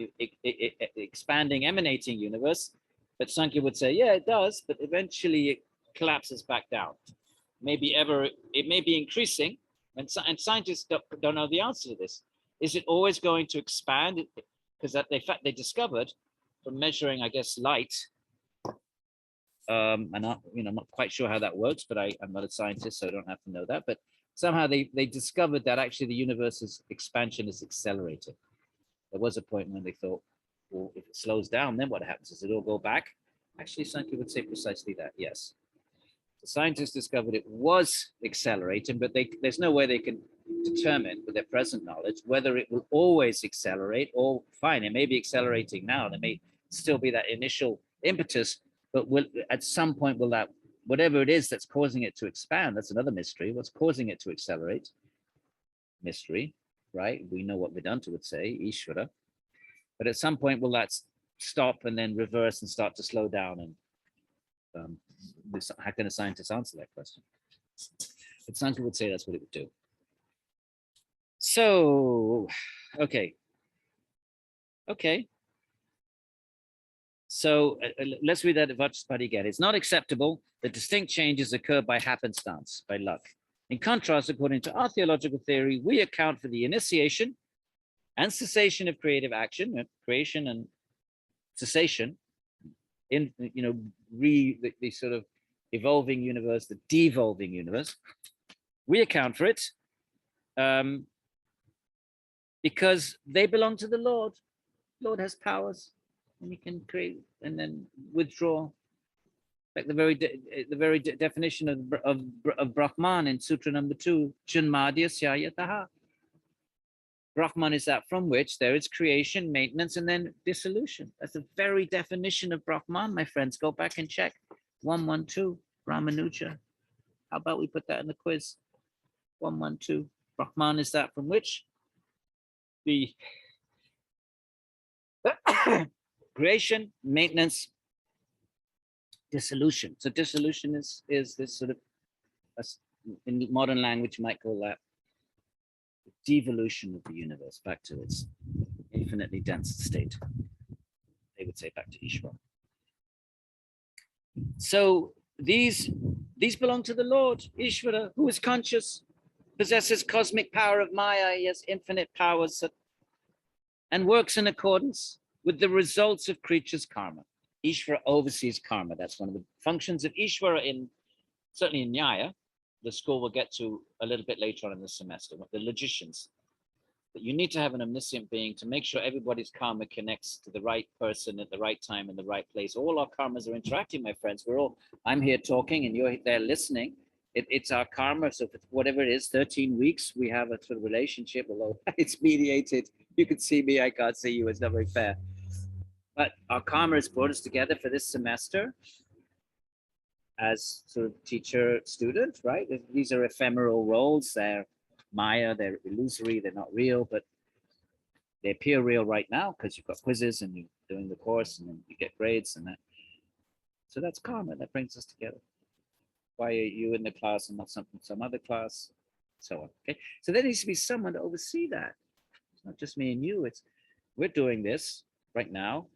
expanding, emanating universe. But Sāṅkhya would say, yeah, it does, but eventually it collapses back down. It may be increasing, and scientists don't know the answer to this. Is it always going to expand? Because they discovered from measuring, I guess, light. I'm not quite sure how that works, but I'm not a scientist, so I don't have to know that. But somehow they discovered that actually the universe's expansion is accelerated. There was a point when they thought, well, if it slows down, then what happens? Does it all go back? Actually, Saṅkya would say precisely that, yes. The scientists discovered it was accelerating, but there's no way they can determine with their present knowledge whether it will always accelerate or fine, it may be accelerating now. There may still be that initial impetus, but will at some point will that, whatever it is that's causing it to expand, that's another mystery. What's causing it to accelerate? Mystery, right? We know what Vedanta would say, Ishvara. But at some point, will that stop and then reverse and start to slow down? And how can a scientist answer that question? But Saṅkya would say that's what it would do. So, okay. So let's read that Vachaspati again. It's not acceptable that distinct changes occur by happenstance, by luck. In contrast, according to our theological theory, we account for the initiation and cessation of creative action, creation and cessation, in the sort of evolving universe, the devolving universe. We account for it because they belong to the Lord. Lord has powers, and he can create and then withdraw. Like the very definition of Brahman in Sutra number 2, Janmadya Syayataha. Brahman is that from which there is creation, maintenance, and then dissolution. That's the very definition of Brahman, my friends. Go back and check 112 Ramanuja. How about we put that in the quiz? 112. Brahman is that from which the creation, maintenance, dissolution. So dissolution is this sort of, in modern language, you might call that devolution of the universe back to its infinitely dense state. They would say back to Ishvara. So these belong to the Lord, Ishvara, who is conscious, possesses cosmic power of Maya. He has infinite powers and works in accordance with the results of creatures' karma. Ishvara oversees karma. That's one of the functions of Ishvara certainly in Nyaya. The school will get to a little bit later on in the semester, the logicians. But you need to have an omniscient being to make sure everybody's karma connects to the right person at the right time in the right place. All our karmas are interacting, my friends. I'm here talking and you're there listening. It's our karma. So for whatever it is, 13 weeks, we have a sort of relationship, although it's mediated. You can see me, I can't see you. It's not very fair. But our karma has brought us together for this semester as sort of teacher student, right? These are ephemeral roles. They're Maya, they're illusory, they're not real, but they appear real right now because you've got quizzes and you're doing the course and then you get grades and that. So that's karma that brings us together. Why are you in the class and not some other class? So on. Okay. So there needs to be someone to oversee that. It's not just me and you. We're doing this right now,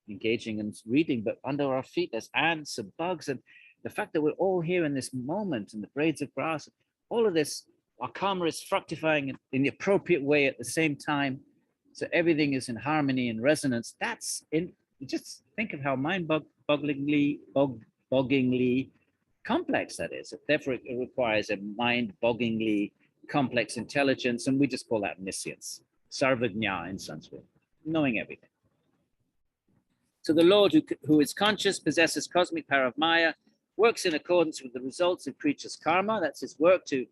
engaging and reading, but under our feet there's ants and bugs, and the fact that we're all here in this moment and the blades of grass, all of this, our karma is fructifying in the appropriate way at the same time. So everything is in harmony and resonance. Just think of how mind-bogglingly complex that is. Therefore, it requires a mind-bogglingly complex intelligence, and we just call that omniscience, sarvajna in Sanskrit, knowing everything. So the Lord who is conscious, possesses cosmic power of Maya, works in accordance with the results of creatures' karma. That's his work to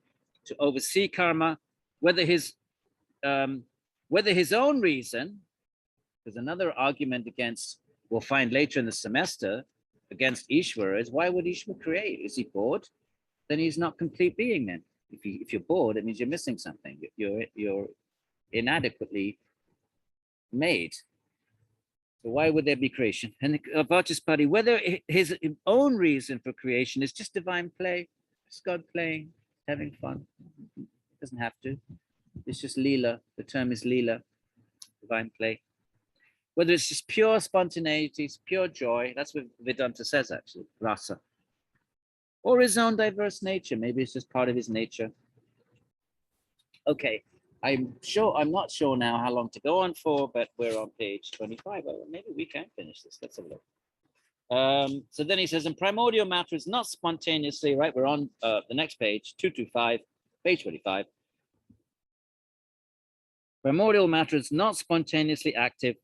oversee karma. Whether his own reason, there's another argument against, we'll find later in the semester, against Ishvara is, why would Ishvara create? Is he bored? Then he's not complete being then. If you're bored, it means you're missing something. You're inadequately made. So why would there be creation? And Vachaspati, whether his own reason for creation is just divine play, it's God playing, having fun. It doesn't have to. It's just Leela. The term is Leela, divine play. Whether it's just pure spontaneity, it's pure joy, that's what Vedanta says actually, rasa. Or his own diverse nature, maybe it's just part of his nature. Okay, I'm not sure now how long to go on for, but we're on page 25. Oh, maybe we can finish this. Let's have a look. So then he says, and primordial matter is not spontaneously, right? We're on the next page, 225, page 25. Primordial matter is not spontaneously active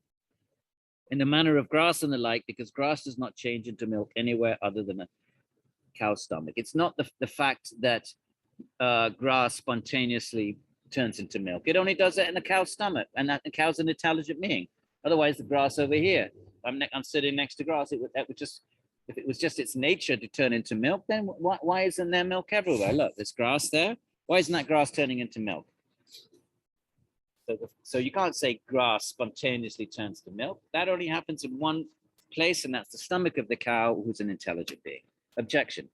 in the manner of grass and the like, because grass does not change into milk anywhere other than a cow's stomach. It's not the fact that grass spontaneously turns into milk. It only does that in the cow's stomach, and that the cow's an intelligent being. Otherwise, the grass over here, I'm sitting next to grass. That would just, if it was just its nature to turn into milk, then why isn't there milk everywhere? Look, there's grass there. Why isn't that grass turning into milk? So you can't say grass spontaneously turns to milk. That only happens in one place, and that's the stomach of the cow, who's an intelligent being. Objection.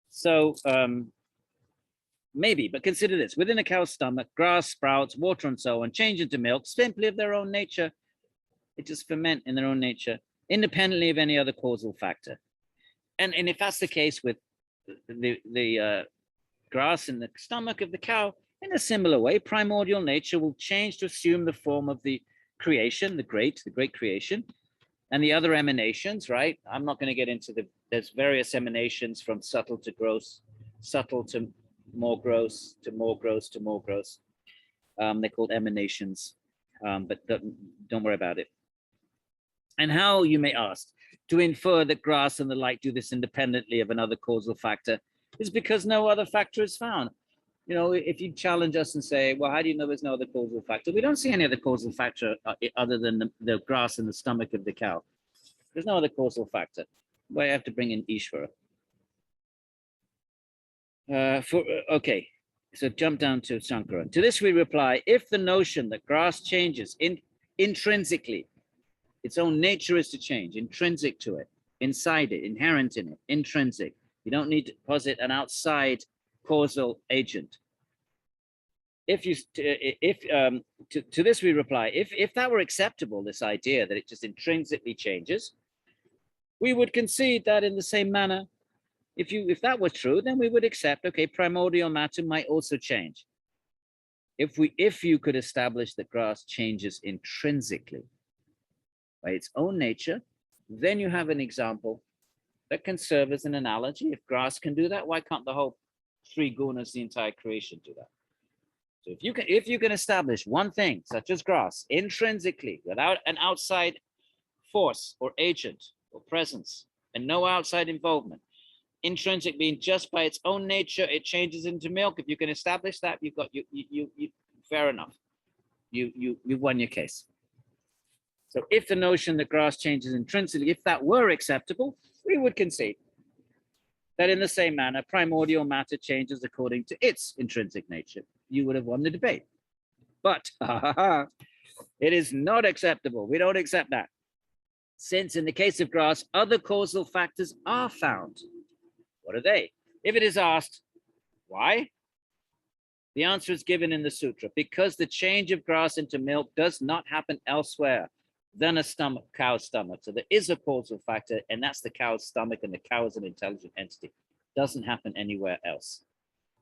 So maybe, but consider this. Within a cow's stomach, grass, sprouts, water, and so on change into milk simply of their own nature. It just ferment in their own nature, independently of any other causal factor. And if that's the case with the grass in the stomach of the cow, in a similar way, primordial nature will change to assume the form of the creation, the great creation, and the other emanations, right? I'm not going to get into there's various emanations from subtle to gross, subtle to more gross, to more gross, to more gross. They're called emanations, but don't worry about it. And how, you may ask, to infer that grass and the like do this independently of another causal factor is because no other factor is found. You know, if you challenge us and say, well, how do you know there's no other causal factor? We don't see any other causal factor other than the grass in the stomach of the cow. There's no other causal factor. Well, I have to bring in Ishvara. Okay, so jump down to Saṅkara. To this we reply, if the notion that grass changes intrinsically, its own nature is to change, intrinsic to it, inside it, inherent in it, intrinsic. You don't need to posit an outside causal agent. To this we reply, if that were acceptable, this idea that it just intrinsically changes, we would concede that in the same manner, if that was true, then we would accept, okay, primordial matter might also change. If you could establish that grass changes intrinsically by its own nature, then you have an example that can serve as an analogy. If grass can do that, why can't the whole three gunas, the entire creation, do that? So if you can establish one thing, such as grass, intrinsically, without an outside force or agent or presence, and no outside involvement, intrinsic being just by its own nature, it changes into milk. If you can establish that, you've got you fair enough. You won your case. So if the notion that grass changes intrinsically, if that were acceptable, we would concede that in the same manner, primordial matter changes according to its intrinsic nature. You would have won the debate. But it is not acceptable. We don't accept that. Since in the case of grass, other causal factors are found. What are they? If it is asked, why? The answer is given in the sutra. Because the change of grass into milk does not happen elsewhere than a cow's stomach. So there is a causal factor, and that's the cow's stomach, and the cow is an intelligent entity. Doesn't happen anywhere else.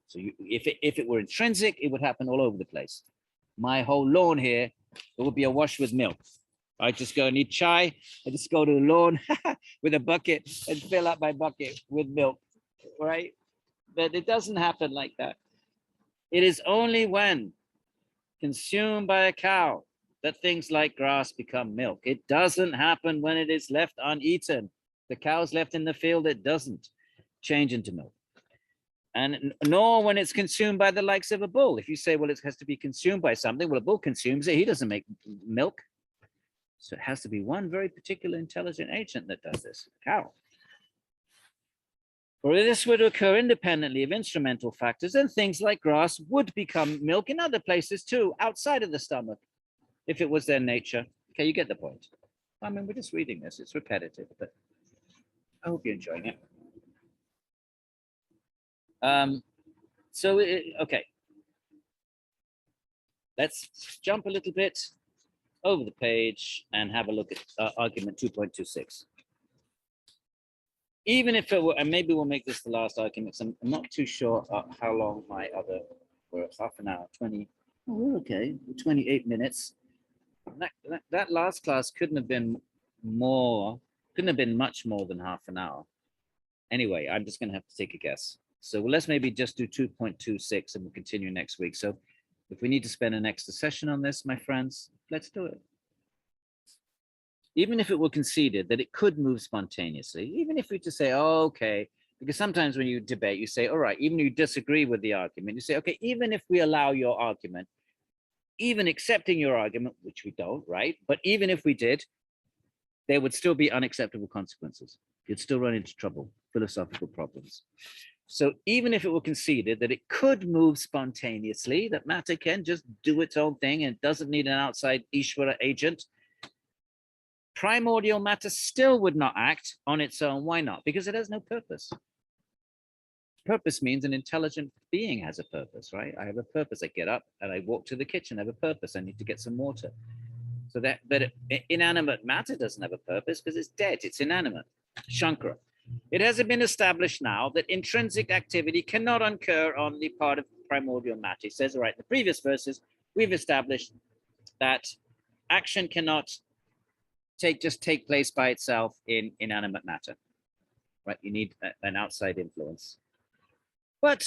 So if it were intrinsic, it would happen all over the place. My whole lawn here, it would be awash with milk. I just go and eat chai. I just go to the lawn with a bucket and fill up my bucket with milk, right? But it doesn't happen like that. It is only when consumed by a cow that things like grass become milk. It doesn't happen when it is left uneaten. The cow's left in the field, it doesn't change into milk. And nor when it's consumed by the likes of a bull. If you say, well, it has to be consumed by something, well, a bull consumes it. He doesn't make milk. So it has to be one very particular intelligent agent that does this, a cow. For if this were to occur independently of instrumental factors, then things like grass would become milk in other places too, outside of the stomach, if it was their nature. Okay, you get the point. I mean, we're just reading this. It's repetitive, but I hope you're enjoying it. Okay. Let's jump a little bit over the page and have a look at argument 2.26. Even if it were, and maybe we'll make this the last argument, I'm not too sure how long my other were, half an hour, 20, oh, we're okay, 28 minutes. That last class couldn't have been much more than half an hour. Anyway, I'm just going to have to take a guess. So let's maybe just do 2.26 and we'll continue next week. So if we need to spend an extra session on this, my friends, let's do it. Even if it were conceded that it could move spontaneously, even if we just say, oh, okay, because sometimes when you debate, you say, all right, even if you disagree with the argument, you say, okay, even if we allow your argument, even accepting your argument, which we don't, right? But even if we did, there would still be unacceptable consequences. You'd still run into trouble, philosophical problems. So even if it were conceded that it could move spontaneously, that matter can just do its own thing and doesn't need an outside Ishvara agent, primordial matter still would not act on its own. Why not? Because it has no purpose. Purpose means an intelligent being has a purpose, right? I have a purpose. I get up and I walk to the kitchen. I have a purpose. I need to get some water. So that, but inanimate matter doesn't have a purpose because it's dead. It's inanimate. Saṅkara. It hasn't been established now that intrinsic activity cannot occur on the part of primordial matter. He says, all right, in the previous verses, we've established that action cannot just take place by itself in inanimate matter, right? You need an outside influence. But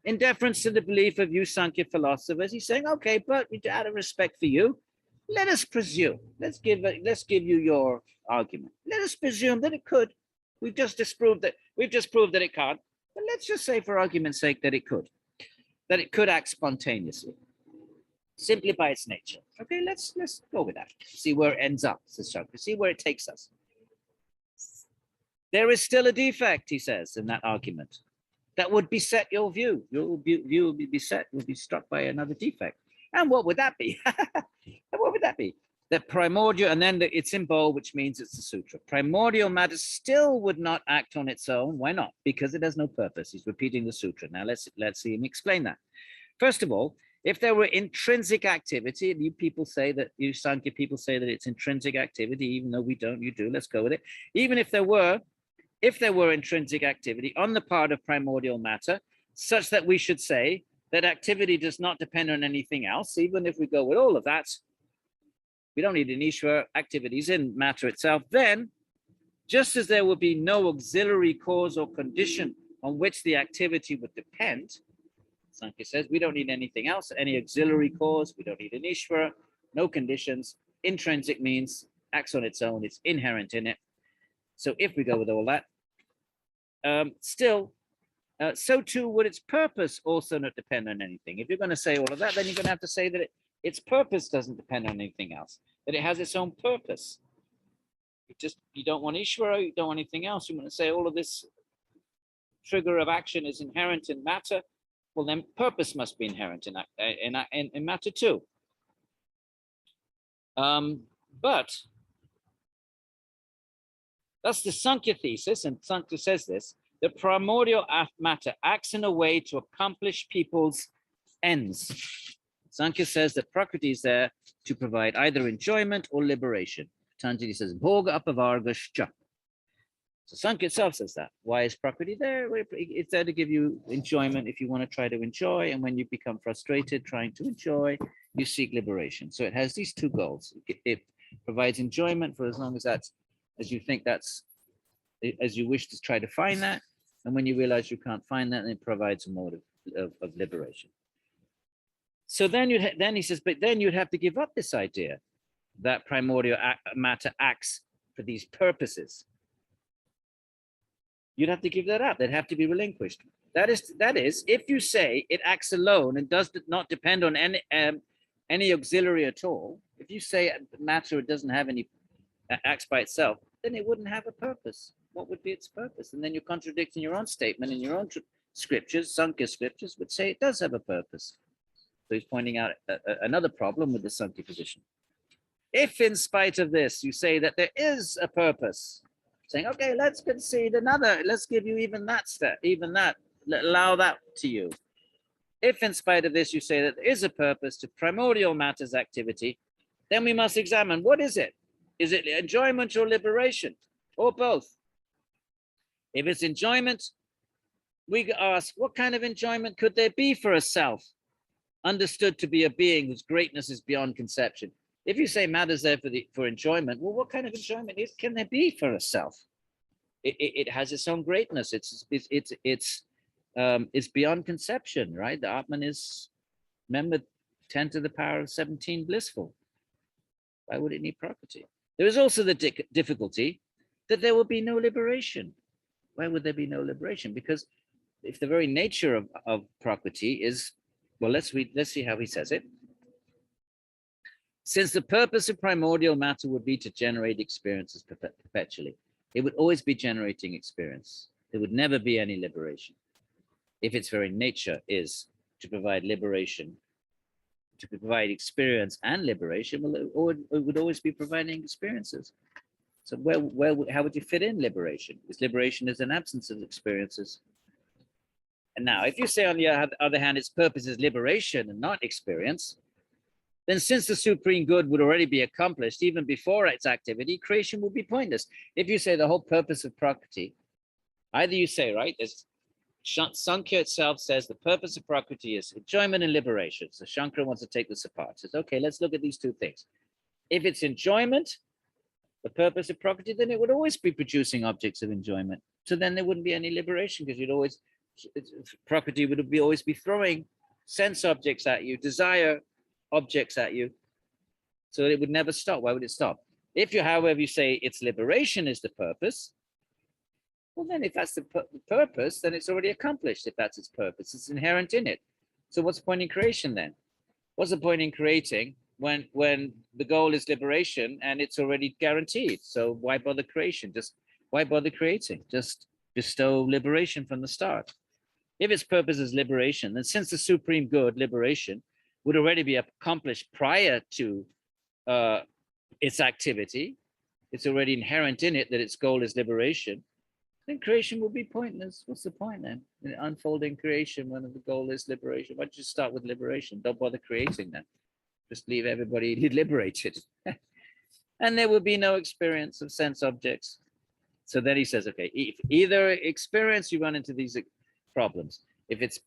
in deference to the belief of you Sāṅkhya philosophers, he's saying, okay, but out of respect for you, let us presume, let's give you your argument. Let us presume that it could. We've just proved that it can't, but let's just say for argument's sake that it could act spontaneously, simply by its nature. Okay, let's go with that. See where it ends up, says Saṅkara. See where it takes us. There is still a defect, he says, in that argument. That would beset your view. Your view will be beset, will be struck by another defect. And what would that be? What would that be? That primordial, and then it's in bold, which means it's a sutra. Primordial matter still would not act on its own. Why not? Because it has no purpose. He's repeating the sutra. Now let's see him explain that. First of all, if there were intrinsic activity, and you Sāṅkhya people say that it's intrinsic activity, even though we don't, you do, let's go with it. Even if there were intrinsic activity on the part of primordial matter, such that we should say that activity does not depend on anything else, even if we go with all of that, we don't need an Ishvara, activities in matter itself, then just as there would be no auxiliary cause or condition on which the activity would depend, Sāṅkhya says, we don't need anything else, any auxiliary cause, we don't need an Ishvara, no conditions. Intrinsic means acts on its own, it's inherent in it. So if we go with all that, so too would its purpose also not depend on anything. If you're going to say all of that, then you're going to have to say that its purpose doesn't depend on anything else, that it has its own purpose. You don't want Ishvara, you don't want anything else. You want to say all of this trigger of action is inherent in matter. Well, then purpose must be inherent in matter too. But that's the Sāṅkhya thesis, and Sāṅkhya says this: the primordial matter acts in a way to accomplish people's ends. Sāṅkhya says that Prakriti is there to provide either enjoyment or liberation. Patanjali says, Bhoga apavargascha. So Sāṅkhya itself says that. Why is Prakriti there? It's there to give you enjoyment if you want to try to enjoy, and when you become frustrated trying to enjoy, you seek liberation. So it has these two goals. It provides enjoyment for as long as as you wish to try to find that, and when you realize you can't find that, then it provides a mode of liberation. So then he says, but then you'd have to give up this idea that primordial matter acts for these purposes. You'd have to give that up. They'd have to be relinquished. That is, if you say it acts alone and does not depend on any auxiliary at all, if you say matter doesn't have any acts by itself, then it wouldn't have a purpose. What would be its purpose? And then you're contradicting your own statement in your own scriptures. Sāṅkhya scriptures would say it does have a purpose. So he's pointing out another problem with the Sāṅkhya position. If in spite of this, you say that there is a purpose, saying, okay, let's concede another, let's give you even that step, allow that to you. If in spite of this, you say that there is a purpose to primordial matter's activity, then we must examine, what is it? Is it enjoyment or liberation, or both? If it's enjoyment, we ask, what kind of enjoyment could there be for a self, understood to be a being whose greatness is beyond conception? If you say matter's there for enjoyment, well, what kind of enjoyment can there be for a self? it has its own greatness. It's beyond conception, right? The Atman is, remember, 10 to the power of 17 blissful. Why would it need Prakriti? There is also the difficulty that there will be no liberation. Why would there be no liberation? Because if the very nature of Prakriti is, well, let's see how he says it. Since the purpose of primordial matter would be to generate experiences perpetually, it would always be generating experience. There would never be any liberation. If its very nature is to provide liberation, to provide experience and liberation, well, it would always be providing experiences. So how would you fit in liberation? Because liberation is an absence of experiences. And now, if you say, on the other hand, its purpose is liberation and not experience, then since the supreme good would already be accomplished even before its activity, creation would be pointless. If you say the whole purpose of Prakriti, either you say, right, there's Sāṅkhya itself says the purpose of Prakriti is enjoyment and liberation. So Saṅkara wants to take this apart. Says, okay, let's look at these two things. If it's enjoyment, the purpose of Prakriti, then it would always be producing objects of enjoyment. So then there wouldn't be any liberation, because Prakriti would always be throwing sense objects at you, desire objects at you. So it would never stop. Why would it stop? If you, however, you say its liberation is the purpose, well, then if that's the purpose, then it's already accomplished. If that's its purpose, it's inherent in it. So what's the point in creation then? What's the point in creating when the goal is liberation and it's already guaranteed? So why bother creation? Why bother creating? Just bestow liberation from the start. If its purpose is liberation, then since the supreme good, liberation, would already be accomplished prior to its activity, it's already inherent in it that its goal is liberation, then creation will be pointless. What's the point then? In unfolding creation when the goal is liberation? Why don't you start with liberation? Don't bother creating then. Just leave everybody liberated. And there will be no experience of sense objects. So then he says, okay, if either experience, you run into these problems. If its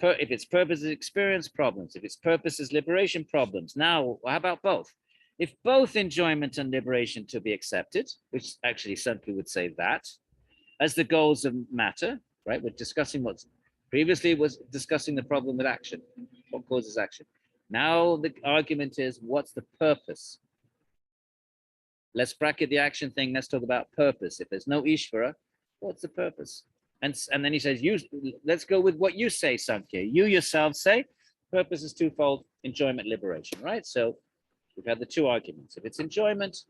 purpose is experience, problems. If its purpose is liberation, problems. Now, how about both? If both enjoyment and liberation to be accepted, which actually Saṅkya would say that, as the goals of matter, right? We're discussing what's previously was discussing the problem with action, what causes action. Now the argument is, what's the purpose? Let's bracket the action thing. Let's talk about purpose. If there's no Ishvara, what's the purpose? And then he says, let's go with what you say, Saṅkhya. You yourself say, purpose is twofold, enjoyment, liberation, right? So we've had the two arguments. If it's enjoyment,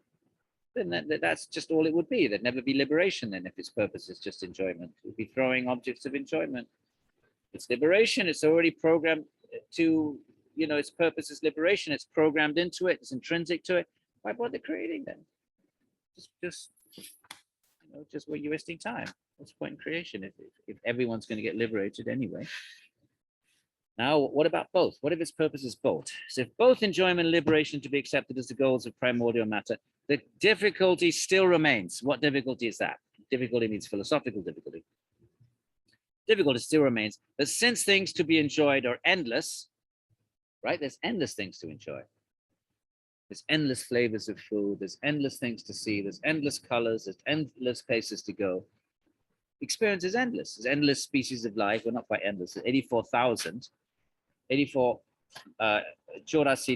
then that's just all it would be. There'd never be liberation then if its purpose is just enjoyment. We'd be throwing objects of enjoyment. It's liberation. It's already programmed to, its purpose is liberation. It's programmed into it. It's intrinsic to it. Why bother creating then? Just where you're wasting time. What's the point in creation if everyone's going to get liberated anyway? Now, what about both? What if its purpose is both? So if both enjoyment and liberation to be accepted as the goals of primordial matter, the difficulty still remains. What difficulty is that? Difficulty means philosophical difficulty. Difficulty still remains that since things to be enjoyed are endless, right? There's endless things to enjoy. There's endless flavors of food. There's endless things to see. There's endless colors. There's endless places to go. Experience is endless. There's endless species of life. Well, not quite endless. There's 84,000. 84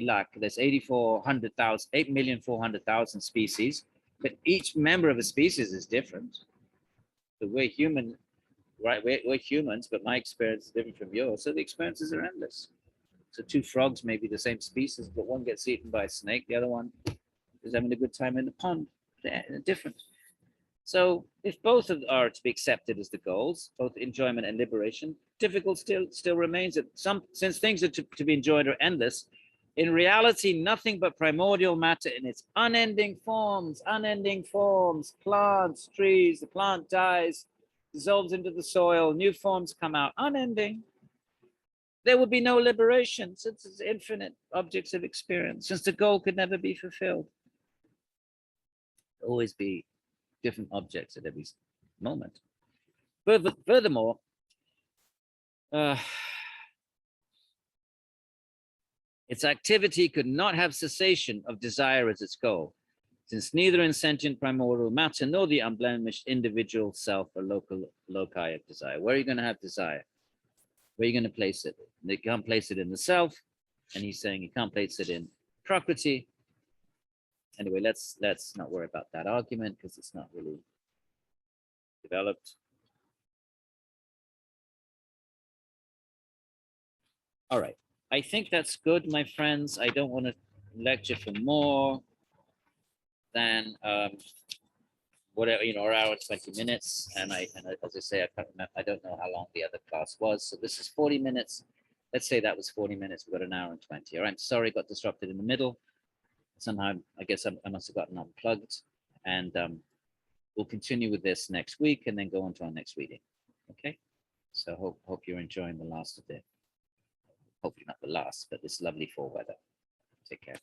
lakh. There's 8,400,000 species. But each member of a species is different. So we're human, right? We're humans, but my experience is different from yours. So the experiences are endless. So two frogs may be the same species, but one gets eaten by a snake, the other one is having a good time in the pond. They're different. So if both are to be accepted as the goals, both enjoyment and liberation, difficult still remains that since things are to be enjoyed are endless, in reality, nothing but primordial matter in its unending forms, plants, trees, the plant dies, dissolves into the soil, new forms come out, unending. There would be no liberation since it's infinite objects of experience, since the goal could never be fulfilled. There'll always be different objects at every moment. Furthermore, its activity could not have cessation of desire as its goal, Since neither in sentient primordial matter nor the unblemished individual self or local loci of desire. Where are you going to have desire? Where are you going to place it? You can't place it in the self, and he's saying you can't place it in Prakriti. Anyway, let's not worry about that argument because it's not really developed. All right, I think that's good, my friends. I don't want to lecture for more than whatever, an hour and 20 minutes. And as I say, I don't know how long the other class was. So this is 40 minutes. Let's say that was 40 minutes. We've got an hour and 20. All right, I'm sorry, got disrupted in the middle. Somehow, I guess I must have gotten unplugged. And we'll continue with this next week and then go on to our next reading. Okay, so hope you're enjoying the last of it. Hopefully not the last, but this lovely fall weather. Take care.